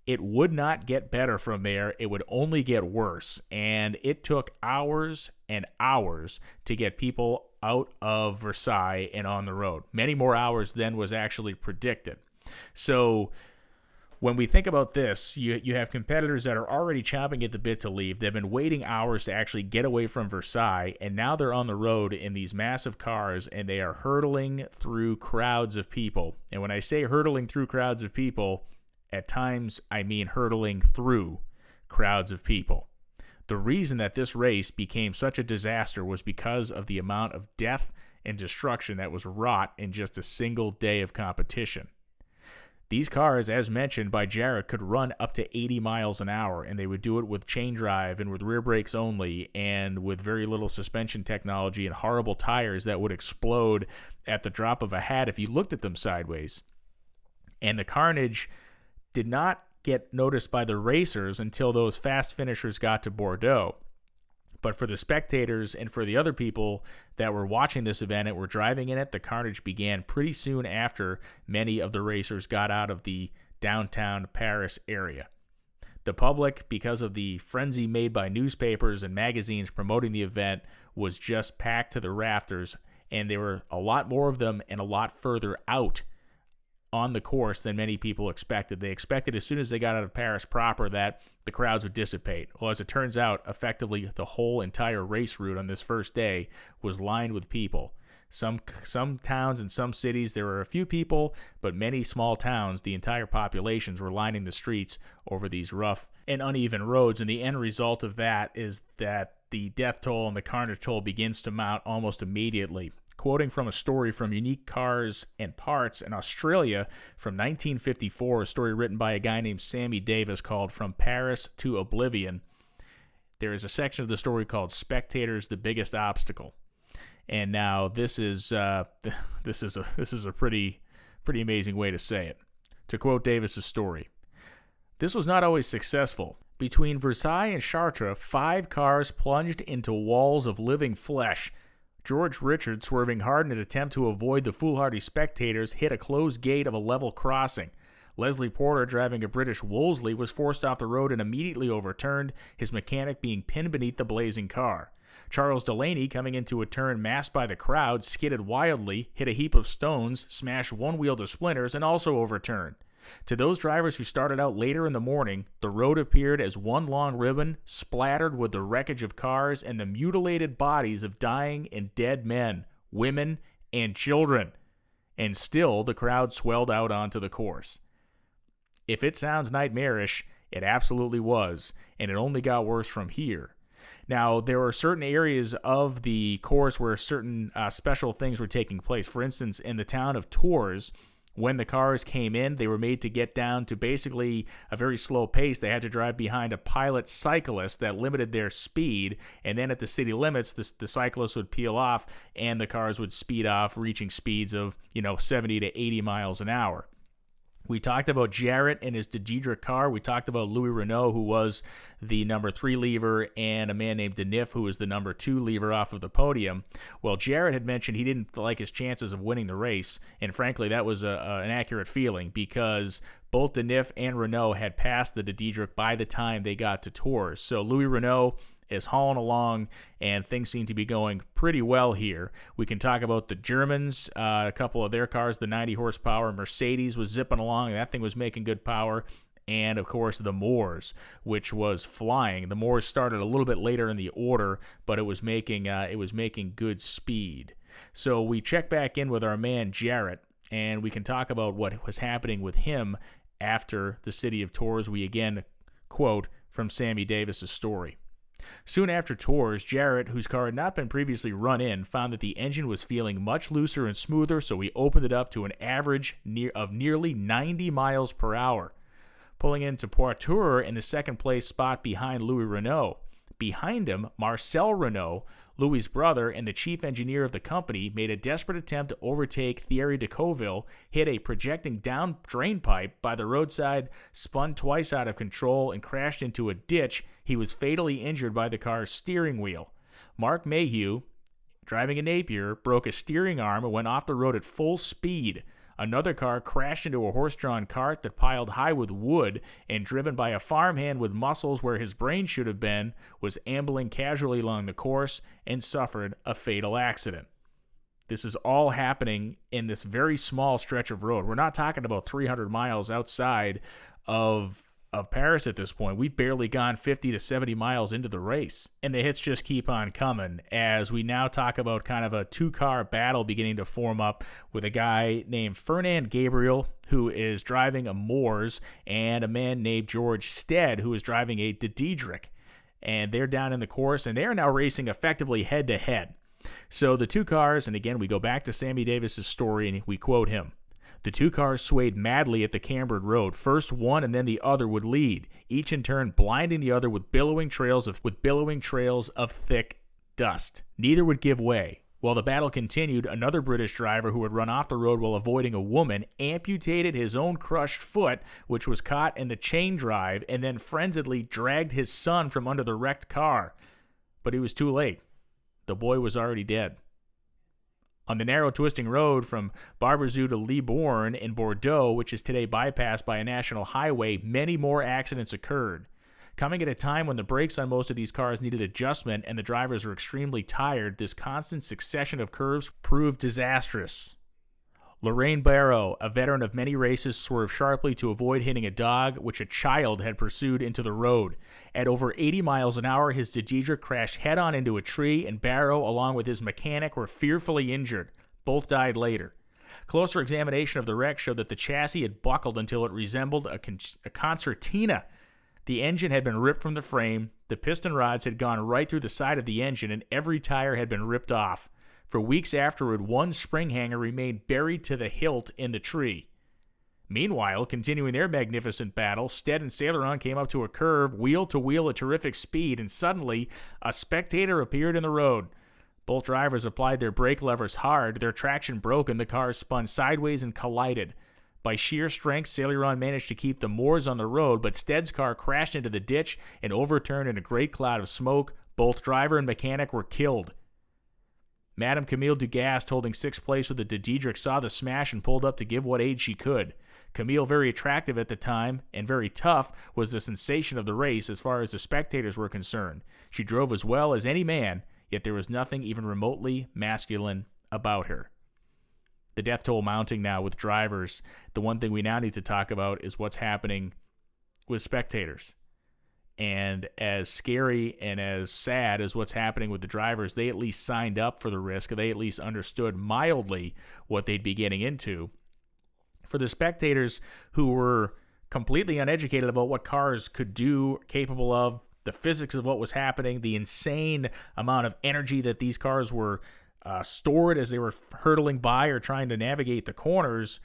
It would not get better from there. It would only get worse. And it took hours and hours to get people out of Versailles and on the road. Many more hours than was actually predicted. So when we think about this, you have competitors that are already chomping at the bit to leave. They've been waiting hours to actually get away from Versailles, and now they're on the road in these massive cars, and they are hurtling through crowds of people. And when I say hurtling through crowds of people, at times I mean hurtling through crowds of people. The reason that this race became such a disaster was because of the amount of death and destruction that was wrought in just a single day of competition. These cars, as mentioned by Jarrett, could run up to 80 miles an hour, and they would do it with chain drive and with rear brakes only and with very little suspension technology and horrible tires that would explode at the drop of a hat if you looked at them sideways. And the carnage did not get noticed by the racers until those fast finishers got to Bordeaux. But for the spectators and for the other people that were watching this event and were driving in it, the carnage began pretty soon after many of the racers got out of the downtown Paris area. The public, because of the frenzy made by newspapers and magazines promoting the event, was just packed to the rafters, and there were a lot more of them and a lot further out on the course than many people expected. They expected as soon as they got out of Paris proper that the crowds would dissipate. Well, as it turns out, effectively the whole entire race route on this first day was lined with people. Some towns and some cities, there were a few people, but many small towns, the entire populations were lining the streets over these rough and uneven roads, and the end result of that is that the death toll and the carnage toll begins to mount almost immediately. Quoting from a story from Unique Cars and Parts in Australia from 1954, a story written by a guy named Sammy Davis called From Paris to Oblivion, there is a section of the story called Spectators, the Biggest Obstacle. And now this is a pretty amazing way to say it. To quote Davis's story, "This was not always successful. Between Versailles and Chartres, 5 cars plunged into walls of living flesh. George Richard, swerving hard in an attempt to avoid the foolhardy spectators, hit a closed gate of a level crossing. Leslie Porter, driving a British Wolseley, was forced off the road and immediately overturned, his mechanic being pinned beneath the blazing car. Charles Delaney, coming into a turn masked by the crowd, skidded wildly, hit a heap of stones, smashed one wheel to splinters, and also overturned. To those drivers who started out later in the morning, the road appeared as one long ribbon, splattered with the wreckage of cars and the mutilated bodies of dying and dead men, women, and children. And still the crowd swelled out onto the course." If it sounds nightmarish, it absolutely was, and it only got worse from here. Now, there were certain areas of the course where certain special things were taking place. For instance, in the town of Tours, when the cars came in, they were made to get down to basically a very slow pace. They had to drive behind a pilot cyclist that limited their speed, and then at the city limits, the cyclist would peel off, and the cars would speed off, reaching speeds of 70 to 80 miles an hour. We talked about Jarrett and his Diedrich car. We talked about Louis Renault, who was the number 3 lever, and a man named Denif, who was the number 2 lever off of the podium. Well, Jarrett had mentioned he didn't like his chances of winning the race, and frankly, that was an accurate feeling because both Denif and Renault had passed the Diedrich by the time they got to Tours. So Louis Renault is hauling along, and things seem to be going pretty well here. We can talk about the Germans, a couple of their cars, the 90 horsepower Mercedes was zipping along, and that thing was making good power. And, of course, the Moors, which was flying. The Moors started a little bit later in the order, but it was making good speed. So we check back in with our man Jarrett, and we can talk about what was happening with him after the city of Tours. We again quote from Sammy Davis's story. Soon after Tours, Jarrett, whose car had not been previously run in, found that the engine was feeling much looser and smoother, so he opened it up to an average of nearly 90 miles per hour, pulling into Poitou in the second-place spot behind Louis Renault. Behind him, Marcel Renault, Louis' brother and the chief engineer of the company, made a desperate attempt to overtake Thierry de Coville, hit a projecting down drain pipe by the roadside, spun twice out of control, and crashed into a ditch. He was fatally injured by the car's steering wheel. Mark Mayhew, driving a Napier, broke a steering arm and went off the road at full speed. Another car crashed into a horse-drawn cart that piled high with wood and, driven by a farmhand with muscles where his brain should have been, was ambling casually along the course and suffered a fatal accident. This is all happening in this very small stretch of road. We're not talking about 300 miles outside of Paris at this point. We've barely gone 50 to 70 miles into the race, and the hits just keep on coming as we now talk about kind of a two-car battle beginning to form up with a guy named Fernand Gabriel, who is driving a Moors, and a man named George Stead, who is driving a Diedrich. And they're down in the course, and they are now racing effectively head-to-head. So the two cars, and again, we go back to Sammy Davis's story, and we quote him. The two cars swayed madly at the cambered road. First one and then the other would lead, each in turn blinding the other with billowing trails of thick dust. Neither would give way. While the battle continued, another British driver who had run off the road while avoiding a woman amputated his own crushed foot, which was caught in the chain drive, and then frenziedly dragged his son from under the wrecked car. But he was too late. The boy was already dead. On the narrow, twisting road from Barbezieux to Libourne in Bordeaux, which is today bypassed by a national highway, many more accidents occurred. Coming at a time when the brakes on most of these cars needed adjustment and the drivers were extremely tired, this constant succession of curves proved disastrous. Lorraine Barrow, a veteran of many races, swerved sharply to avoid hitting a dog which a child had pursued into the road. At over 80 miles an hour, his Diedrich crashed head-on into a tree, and Barrow, along with his mechanic, were fearfully injured. Both died later. Closer examination of the wreck showed that the chassis had buckled until it resembled a concertina. The engine had been ripped from the frame, the piston rods had gone right through the side of the engine, and every tire had been ripped off. For weeks afterward, one spring hanger remained buried to the hilt in the tree. Meanwhile, continuing their magnificent battle, Stead and Sailor came up to a curve, wheel to wheel at terrific speed, and suddenly a spectator appeared in the road. Both drivers applied their brake levers hard, their traction broke, and the cars spun sideways and collided. By sheer strength, Sailor managed to keep the Moors on the road, but Stead's car crashed into the ditch and overturned in a great cloud of smoke. Both driver and mechanic were killed. Madame Camille Dugast, holding sixth place with the Diedrich, saw the smash and pulled up to give what aid she could. Camille, very attractive at the time and very tough, was the sensation of the race as far as the spectators were concerned. She drove as well as any man, yet there was nothing even remotely masculine about her. The death toll mounting now with drivers. The one thing we now need to talk about is what's happening with spectators. And as scary and as sad as what's happening with the drivers, they at least signed up for the risk. They at least understood mildly what they'd be getting into. For the spectators who were completely uneducated about what cars could do, capable of, the physics of what was happening, the insane amount of energy that these cars were stored as they were hurtling by or trying to navigate the corners,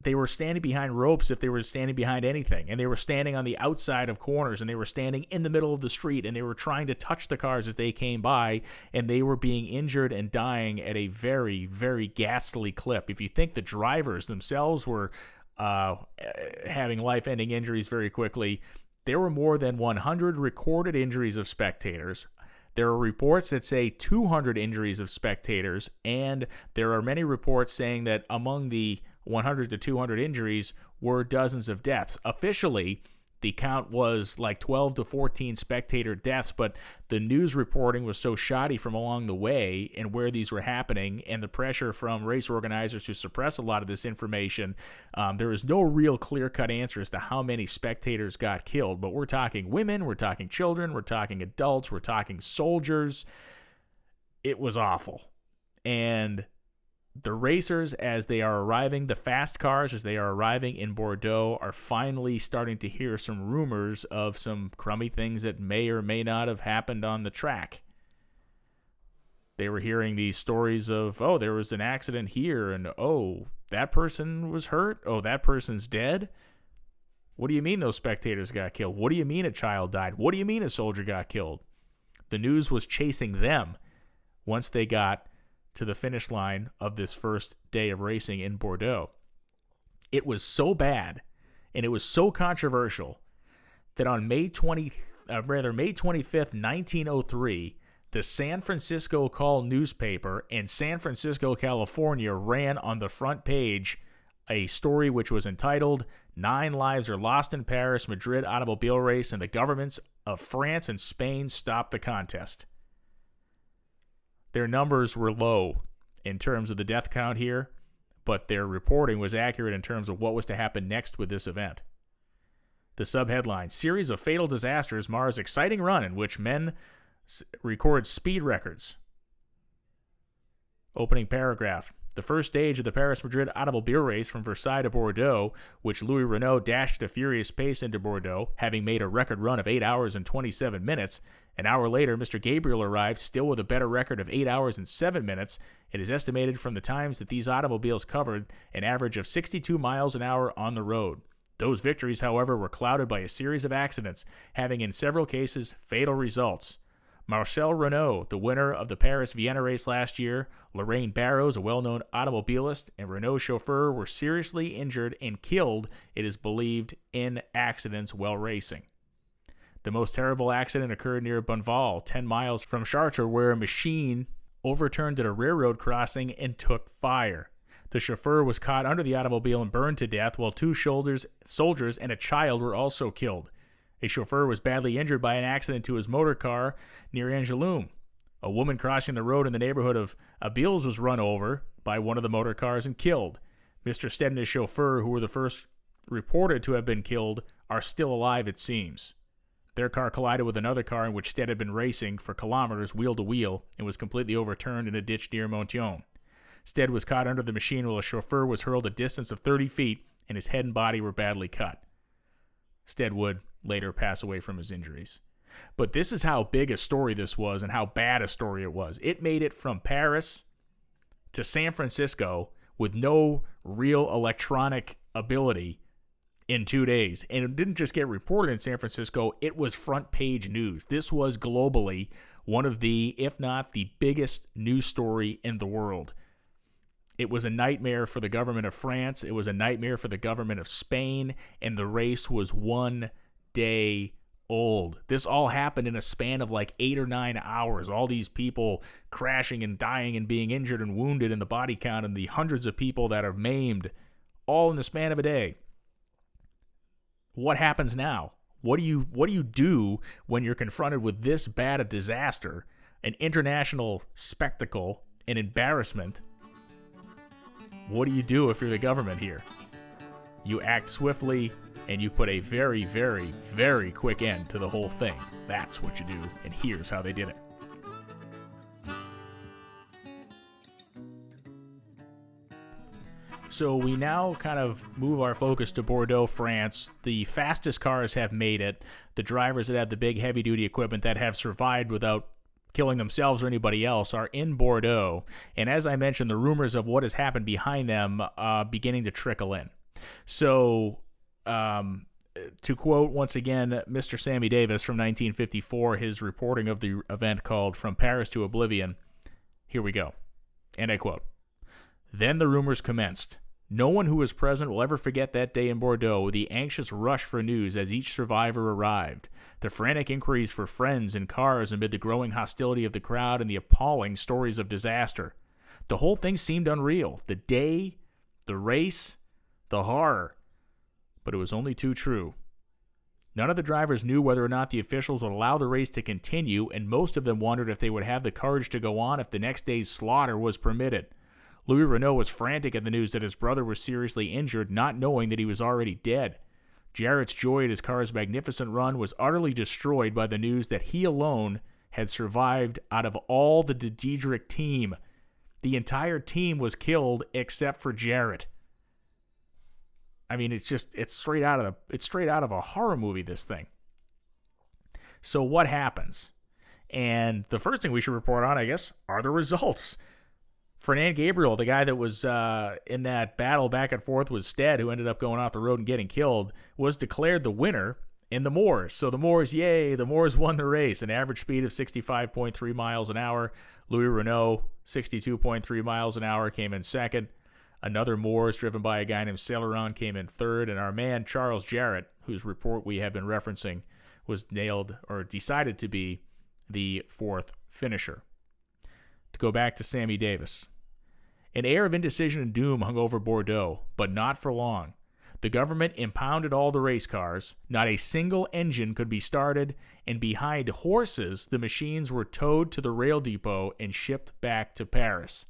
they were standing behind ropes if they were standing behind anything, and they were standing on the outside of corners, and they were standing in the middle of the street, and they were trying to touch the cars as they came by, and they were being injured and dying at a very, very ghastly clip. If you think the drivers themselves were having life-ending injuries very quickly. There were more than 100 recorded injuries of spectators. There are reports that say 200 injuries of spectators, and there are many reports saying that among the 100 to 200 injuries were dozens of deaths. Officially, the count was like 12 to 14 spectator deaths, but the news reporting was so shoddy from along the way and where these were happening, and the pressure from race organizers to suppress a lot of this information, there is no real clear-cut answer as to how many spectators got killed. But we're talking women, we're talking children, we're talking adults, we're talking soldiers. It was awful. And the racers, as they are arriving, the fast cars, as they are arriving in Bordeaux, are finally starting to hear some rumors of some crummy things that may or may not have happened on the track. They were hearing these stories of, oh, there was an accident here, and oh, that person was hurt, oh, that person's dead. What do you mean those spectators got killed? What do you mean a child died? What do you mean a soldier got killed? The news was chasing them once they got to the finish line of this first day of racing in Bordeaux. It was so bad, and it was so controversial, that on May 25th, 1903, the San Francisco Call newspaper in San Francisco, California, ran on the front page a story which was entitled, 9 Lives Are Lost in Paris, Madrid Automobile Race, and the Governments of France and Spain Stopped the Contest. Their numbers were low in terms of the death count here, but their reporting was accurate in terms of what was to happen next with this event. The subheadline, Series of Fatal Disasters Mars Exciting Run in Which Men Record Speed Records. Opening paragraph. The first stage of the Paris-Madrid automobile race from Versailles to Bordeaux, which Louis Renault dashed at a furious pace into Bordeaux, having made a record run of 8 hours and 27 minutes. An hour later, Mr. Gabriel arrived, still with a better record of 8 hours and 7 minutes. It is estimated from the times that these automobiles covered an average of 62 miles an hour on the road. Those victories, however, were clouded by a series of accidents, having in several cases fatal results. Marcel Renault, the winner of the Paris-Vienna race last year, Lorraine Barrows, a well-known automobilist, and Renault chauffeur were seriously injured and killed, it is believed, in accidents while racing. The most terrible accident occurred near Bonneval, 10 miles from Chartres, where a machine overturned at a railroad crossing and took fire. The chauffeur was caught under the automobile and burned to death, while 2 soldiers and a child were also killed. A chauffeur was badly injured by an accident to his motor car near Angoulême. A woman crossing the road in the neighborhood of Abilles was run over by one of the motor cars and killed. Mr. Stead and his chauffeur, who were the first reported to have been killed, are still alive, it seems. Their car collided with another car in which Stead had been racing for kilometers wheel to wheel and was completely overturned in a ditch near Montion. Stead was caught under the machine while the chauffeur was hurled a distance of 30 feet and his head and body were badly cut. Stead would later pass away from his injuries. But this is how big a story this was and how bad a story it was. It made it from Paris to San Francisco with no real electronic ability in 2 days. And it didn't just get reported in San Francisco, it was front page news. This was globally one of the, if not the biggest news story in the world. It was a nightmare for the government of France. It was a nightmare for the government of Spain. And the race was 1 day old. This all happened in a span of like 8 or 9 hours. All these people crashing and dying and being injured and wounded, and the body count and the hundreds of people that are maimed, all in the span of a day. What happens now? What do you do when you're confronted with this bad a disaster, an international spectacle, an embarrassment? What do you do if you're the government here? You act swiftly, and you put a very, very, very quick end to the whole thing. That's what you do, and here's how they did it. So we now kind of move our focus to Bordeaux, France. The fastest cars have made it. The drivers that have the big heavy-duty equipment that have survived without killing themselves or anybody else are in Bordeaux. And as I mentioned, the rumors of what has happened behind them beginning to trickle in. So to quote once again Mr. Sammy Davis from 1954, his reporting of the event called From Paris to Oblivion, here we go. And I quote, "Then the rumors commenced. No one who was present will ever forget that day in Bordeaux, the anxious rush for news as each survivor arrived, the frantic inquiries for friends and cars amid the growing hostility of the crowd and the appalling stories of disaster. The whole thing seemed unreal. The day, the race, the horror. But it was only too true. None of the drivers knew whether or not the officials would allow the race to continue, and most of them wondered if they would have the courage to go on if the next day's slaughter was permitted. Louis Renault was frantic at the news that his brother was seriously injured, not knowing that he was already dead. Jarrett's joy at his car's magnificent run was utterly destroyed by the news that he alone had survived out of all the De Diedrich team. The entire team was killed except for Jarrett. I mean, it's straight out of a horror movie, this thing. So what happens? And the first thing we should report on, I guess, are the results. Fernand Gabriel, the guy that was in that battle back and forth with Stead, who ended up going off the road and getting killed, was declared the winner in the Moors. So the Moors, yay, the Moors won the race. An average speed of 65.3 miles an hour. Louis Renault, 62.3 miles an hour, came in second. Another Moors, driven by a guy named Celeron, came in third. And our man, Charles Jarrett, whose report we have been referencing, was nailed or decided to be the fourth finisher. To go back to Sammy Davis. An air of indecision and doom hung over Bordeaux, but not for long. The government impounded all the race cars, not a single engine could be started, and behind horses, the machines were towed to the rail depot and shipped back to Paris.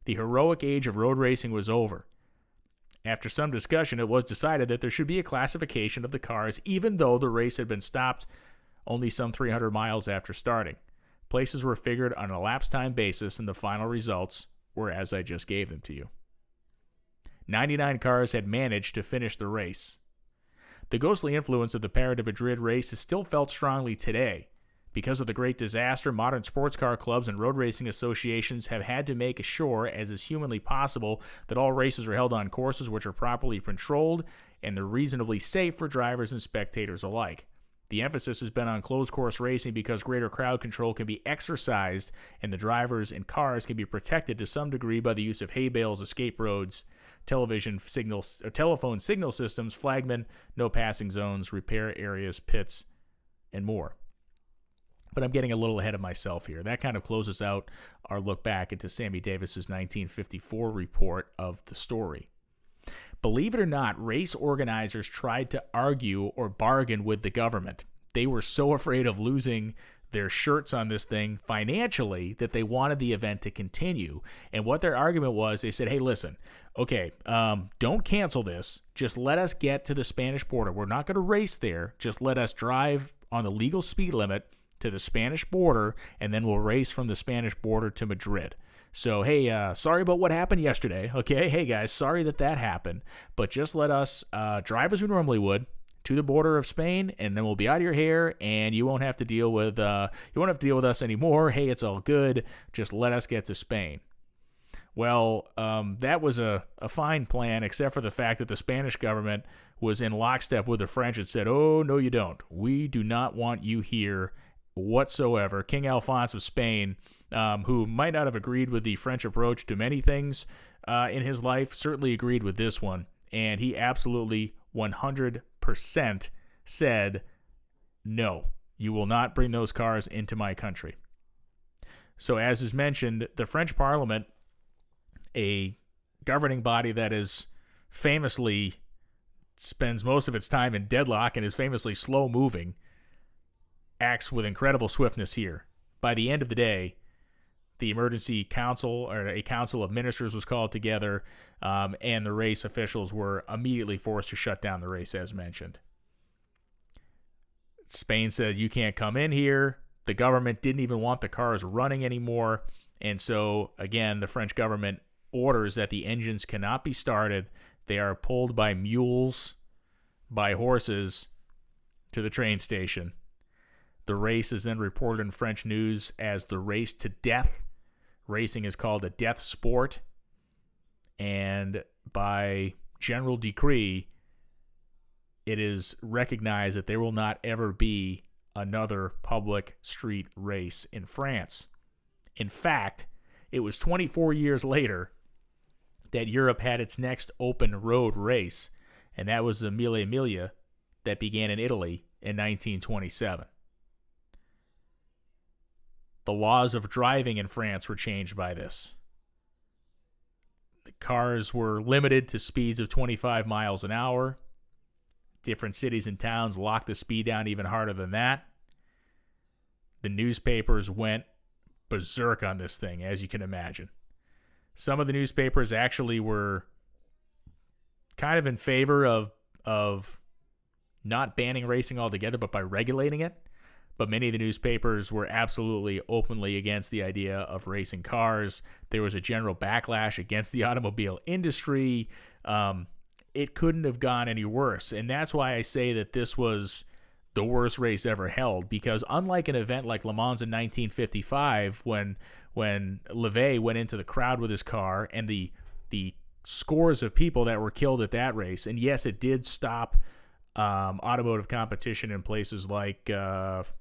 The heroic age of road racing was over. After some discussion, it was decided that there should be a classification of the cars, even though the race had been stopped only some 300 miles after starting. Places were figured on an elapsed time basis, and the final results were as I just gave them to you. 99 cars had managed to finish the race. The ghostly influence of the Paris to Madrid race is still felt strongly today. Because of the great disaster, modern sports car clubs and road racing associations have had to make sure, as is humanly possible, that all races are held on courses which are properly controlled and they're reasonably safe for drivers and spectators alike. The emphasis has been on closed course racing because greater crowd control can be exercised and the drivers and cars can be protected to some degree by the use of hay bales, escape roads, telephone signal systems, flagmen, no passing zones, repair areas, pits, and more. But I'm getting a little ahead of myself here. That kind of closes out our look back into Sammy Davis's 1954 report of the story. Believe it or not, race organizers tried to argue or bargain with the government. They were so afraid of losing their shirts on this thing financially that they wanted the event to continue. And what their argument was, they said, hey, listen, okay, don't cancel this. Just let us get to the Spanish border. We're not going to race there. Just let us drive on the legal speed limit to the Spanish border, and then we'll race from the Spanish border to Madrid. So, hey, sorry about what happened yesterday, okay? Hey, guys, sorry that happened, but just let us drive as we normally would to the border of Spain, and then we'll be out of your hair, and you won't have to deal with us anymore. Hey, it's all good. Just let us get to Spain. Well, that was a fine plan, except for the fact that the Spanish government was in lockstep with the French and said, oh, no, you don't. We do not want you here whatsoever. King Alphonse of Spain, who might not have agreed with the French approach to many things in his life, certainly agreed with this one. And he absolutely 100% said, no, you will not bring those cars into my country. So as is mentioned, the French Parliament, a governing body that is famously spends most of its time in deadlock and is famously slow-moving, acts with incredible swiftness here. By the end of the day, the emergency council, or a council of ministers, was called together, and the race officials were immediately forced to shut down the race, as mentioned. Spain said, you can't come in here. The government didn't even want the cars running anymore, and so, again, the French government orders that the engines cannot be started. They are pulled by mules, by horses, to the train station. The race is then reported in French news as the race to death. Racing is called a death sport. And by general decree, it is recognized that there will not ever be another public street race in France. In fact, it was 24 years later, that Europe had its next open road race, and that was the Mille Miglia that began in Italy in 1927. The laws of driving in France were changed by this. The cars were limited to speeds of 25 miles an hour. Different cities and towns locked the speed down even harder than that. The newspapers went berserk on this thing, as you can imagine. Some of the newspapers actually were kind of in favor of not banning racing altogether, but by regulating it. But many of the newspapers were absolutely openly against the idea of racing cars. There was a general backlash against the automobile industry. It couldn't have gone any worse. And that's why I say that this was the worst race ever held, because unlike an event like Le Mans in 1955, when Levay went into the crowd with his car and the scores of people that were killed at that race, and yes, it did stop automotive competition in places like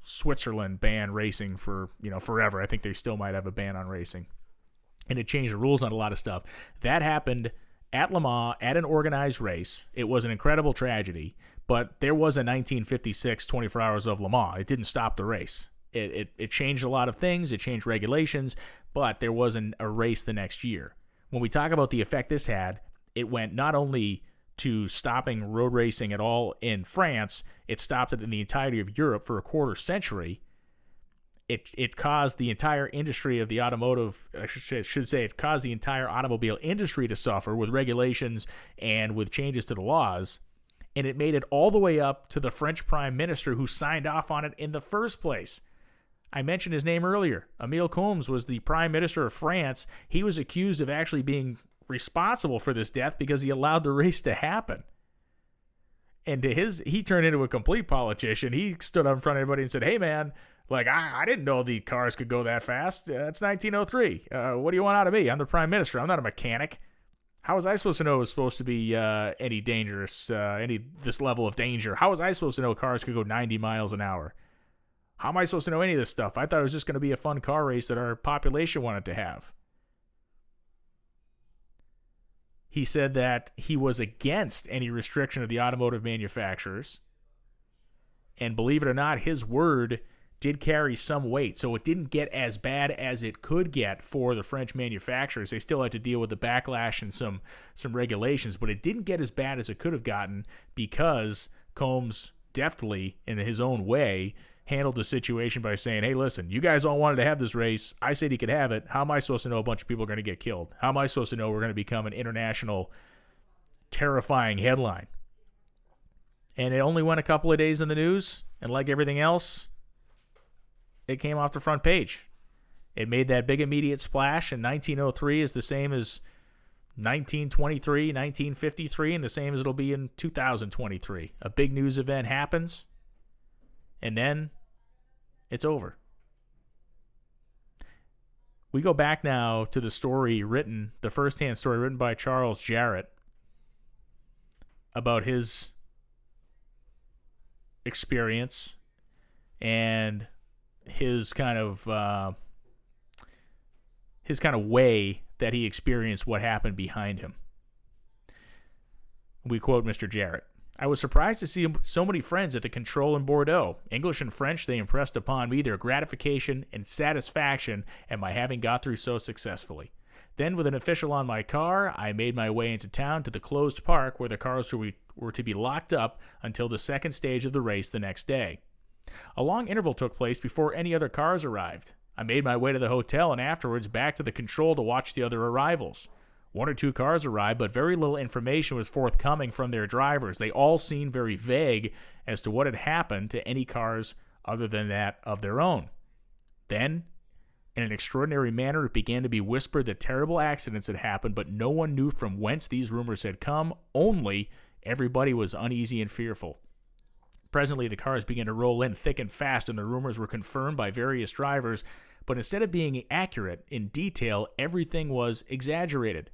Switzerland banned racing for forever. I think they still might have a ban on racing, and it changed the rules on a lot of stuff. That happened at Le Mans at an organized race. It was an incredible tragedy, but there was a 1956 24 Hours of Le Mans. It didn't stop the race. It changed a lot of things. It changed regulations, but there wasn't a race the next year. When we talk about the effect this had, it went not only to stopping road racing at all in France, it stopped it in the entirety of Europe for a quarter century. It caused the entire industry of the automotive, I should say, it caused the entire automobile industry to suffer with regulations and with changes to the laws. And it made it all the way up to the French Prime Minister who signed off on it in the first place. I mentioned his name earlier. Émile Combes was the Prime Minister of France. He was accused of actually being responsible for this death because he allowed the race to happen. And he turned into a complete politician. He stood up in front of everybody and said, "Hey man, like I didn't know the cars could go that fast. It's 1903. What do you want out of me? I'm the Prime Minister. I'm not a mechanic. How was I supposed to know it was supposed to be any dangerous, this level of danger? How was I supposed to know cars could go 90 miles an hour? How am I supposed to know any of this stuff? I thought it was just going to be a fun car race that our population wanted to have." He said that he was against any restriction of the automotive manufacturers. And believe it or not, his word did carry some weight. So it didn't get as bad as it could get for the French manufacturers. They still had to deal with the backlash and some regulations, but it didn't get as bad as it could have gotten because Combes deftly, in his own way, handled the situation by saying, "Hey, listen, you guys all wanted to have this race. I said he could have it. How am I supposed to know a bunch of people are going to get killed? How am I supposed to know we're going to become an international terrifying headline?" And it only went a couple of days in the news, and like everything else, it came off the front page. It made that big immediate splash, and 1903 is the same as 1923, 1953, and the same as it'll be in 2023. A big news event happens, and then it's over. We go back now to the story the first-hand story written by Charles Jarrett about his experience and his kind of way that he experienced what happened behind him. We quote Mr. Jarrett. "I was surprised to see so many friends at the control in Bordeaux. English and French, they impressed upon me their gratification and satisfaction at my having got through so successfully. Then, with an official on my car, I made my way into town to the closed park where the cars were to be locked up until the second stage of the race the next day. A long interval took place before any other cars arrived. I made my way to the hotel and afterwards back to the control to watch the other arrivals. One or two cars arrived, but very little information was forthcoming from their drivers. They all seemed very vague as to what had happened to any cars other than that of their own. Then, in an extraordinary manner, it began to be whispered that terrible accidents had happened, but no one knew from whence these rumors had come, only everybody was uneasy and fearful. Presently, the cars began to roll in thick and fast, and the rumors were confirmed by various drivers, but instead of being accurate in detail, everything was exaggerated.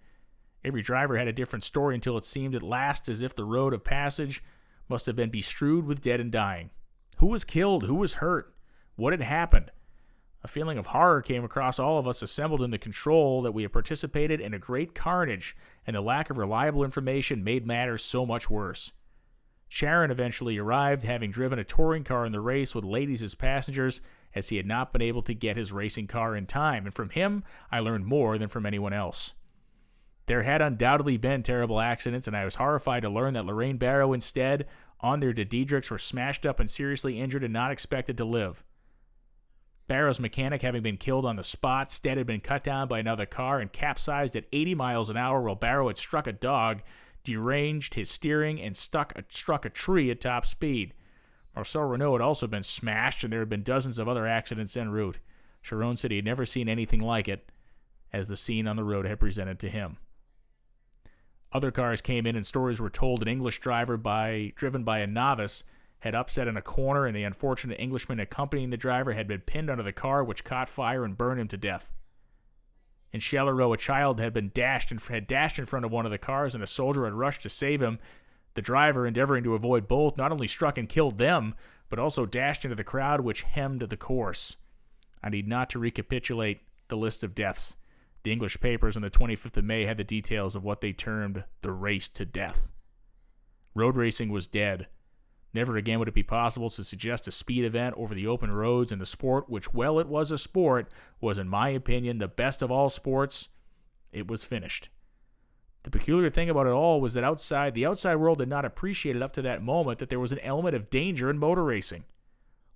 Every driver had a different story until it seemed at last as if the road of passage must have been bestrewed with dead and dying. Who was killed? Who was hurt? What had happened? A feeling of horror came across all of us assembled in the control that we had participated in a great carnage, and the lack of reliable information made matters so much worse. Sharon eventually arrived, having driven a touring car in the race with ladies as passengers, as he had not been able to get his racing car in time, and from him I learned more than from anyone else. There had undoubtedly been terrible accidents, and I was horrified to learn that Lorraine Barrow instead, on their De Diedrichs, were smashed up and seriously injured and not expected to live. Barrow's mechanic having been killed on the spot, Stead had been cut down by another car and capsized at 80 miles an hour while Barrow had struck a dog, deranged his steering, and struck a tree at top speed. Marcel Renault had also been smashed, and there had been dozens of other accidents en route. Chiron said he had never seen anything like it, as the scene on the road had presented to him. Other cars came in, and stories were told an English driver driven by a novice had upset in a corner, and the unfortunate Englishman accompanying the driver had been pinned under the car, which caught fire and burned him to death. In Chalaronne, a child had dashed in front of one of the cars, and a soldier had rushed to save him. The driver, endeavoring to avoid both, not only struck and killed them, but also dashed into the crowd which hemmed the course. I need not to recapitulate the list of deaths. The English papers on the 25th of May had the details of what they termed the race to death. Road racing was dead. Never again would it be possible to suggest a speed event over the open roads, and the sport, which, well, it was a sport, was, in my opinion, the best of all sports. It was finished. The peculiar thing about it all was that the outside world did not appreciate it up to that moment that there was an element of danger in motor racing.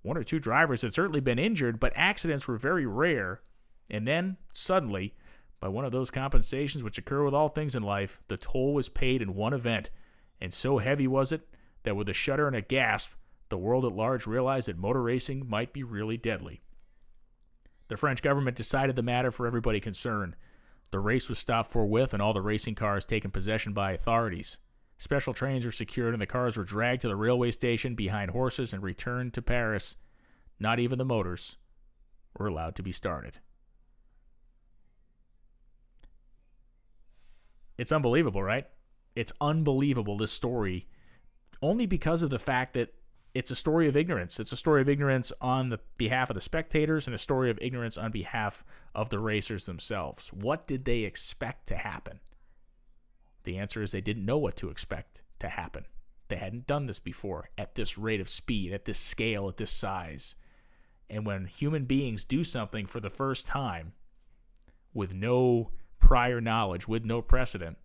One or two drivers had certainly been injured, but accidents were very rare. And then, suddenly, by one of those compensations which occur with all things in life, the toll was paid in one event, and so heavy was it that with a shudder and a gasp, the world at large realized that motor racing might be really deadly. The French government decided the matter for everybody concerned. The race was stopped forthwith, and all the racing cars taken possession by authorities. Special trains were secured, and the cars were dragged to the railway station behind horses and returned to Paris. Not even the motors were allowed to be started. It's unbelievable, right? It's unbelievable, this story, only because of the fact that it's a story of ignorance. It's a story of ignorance on the behalf of the spectators and a story of ignorance on behalf of the racers themselves. What did they expect to happen? The answer is they didn't know what to expect to happen. They hadn't done this before at this rate of speed, at this scale, at this size. And when human beings do something for the first time with no prior knowledge, with no precedent,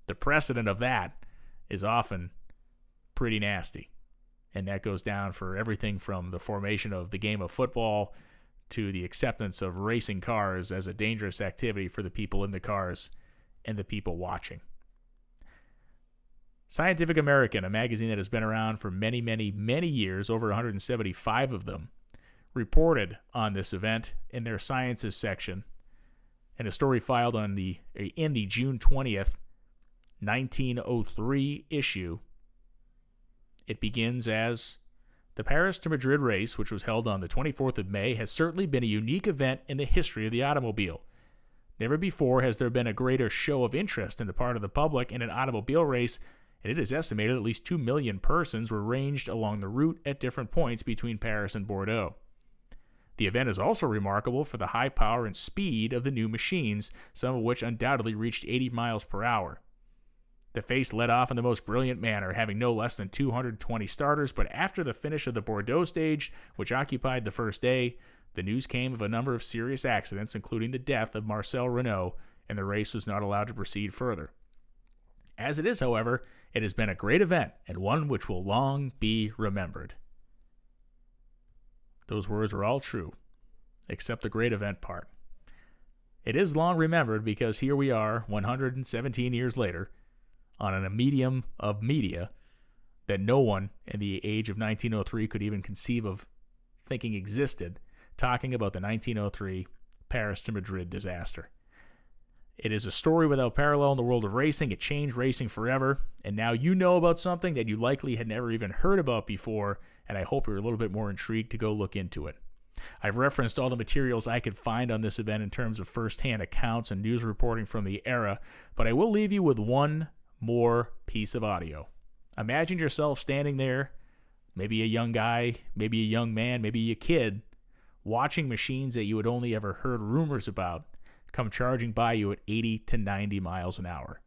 the precedent of that is often pretty nasty. And that goes down for everything from the formation of the game of football to the acceptance of racing cars as a dangerous activity for the people in the cars and the people watching. Scientific American, a magazine that has been around for many, many, many years, over 175 of them, reported on this event in their sciences section, in a story filed in the June 20th, 1903 issue. It begins as, the Paris to Madrid race, which was held on the 24th of May, has certainly been a unique event in the history of the automobile. Never before has there been a greater show of interest on the part of the public in an automobile race, and it is estimated at least 2 million persons were ranged along the route at different points between Paris and Bordeaux. The event is also remarkable for the high power and speed of the new machines, some of which undoubtedly reached 80 miles per hour. The face led off in the most brilliant manner, having no less than 220 starters, but after the finish of the Bordeaux stage, which occupied the first day, the news came of a number of serious accidents, including the death of Marcel Renault, and the race was not allowed to proceed further. As it is, however, it has been a great event, and one which will long be remembered. Those words are all true, except the great event part. It is long remembered because here we are, 117 years later, on a medium of media that no one in the age of 1903 could even conceive of thinking existed, talking about the 1903 Paris to Madrid disaster. It is a story without parallel in the world of racing. It changed racing forever, and now you know about something that you likely had never even heard about before, and I hope you're a little bit more intrigued to go look into it. I've referenced all the materials I could find on this event in terms of first-hand accounts and news reporting from the era, but I will leave you with one more piece of audio. Imagine yourself standing there, maybe a young guy, maybe a young man, maybe a kid, watching machines that you had only ever heard rumors about come charging by you at 80 to 90 miles an hour.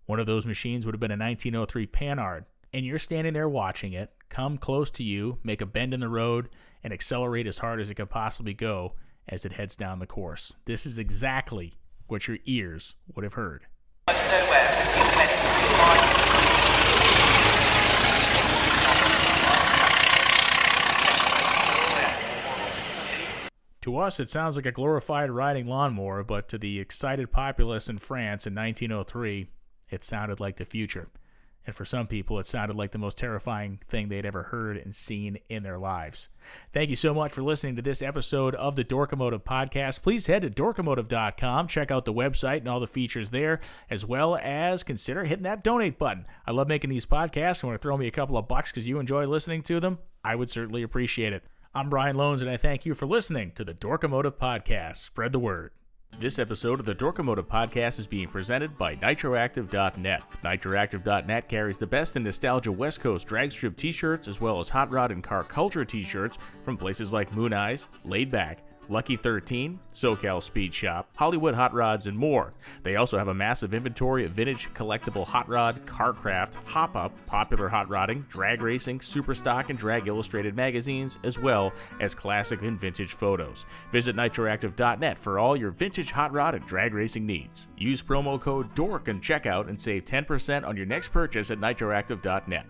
One of those machines would have been a 1903 Panhard, and you're standing there watching it come close to you, make a bend in the road, and accelerate as hard as it can possibly go as it heads down the course. This is exactly what your ears would have heard. To us, it sounds like a glorified riding lawnmower, but to the excited populace in France in 1903, it sounded like the future. And for some people, it sounded like the most terrifying thing they'd ever heard and seen in their lives. Thank you so much for listening to this episode of the Dorkomotive Podcast. Please head to dorkomotive.com, check out the website and all the features there, as well as consider hitting that donate button. I love making these podcasts. You want to throw me a couple of bucks because you enjoy listening to them? I would certainly appreciate it. I'm Brian Loans, and I thank you for listening to the Dorkomotive Podcast. Spread the word. This episode of the Dorkomotive Podcast is being presented by Nitroactive.net. Nitroactive.net carries the best in nostalgia West Coast drag strip t-shirts as well as hot rod and car culture t-shirts from places like Moon Eyes, Laid Back, Lucky 13, SoCal Speed Shop, Hollywood Hot Rods, and more. They also have a massive inventory of vintage collectible hot rod, carcraft, hop-up, popular hot rodding, drag racing, superstock, and drag illustrated magazines, as well as classic and vintage photos. Visit nitroactive.net for all your vintage hot rod and drag racing needs. Use promo code DORK in checkout and save 10% on your next purchase at nitroactive.net.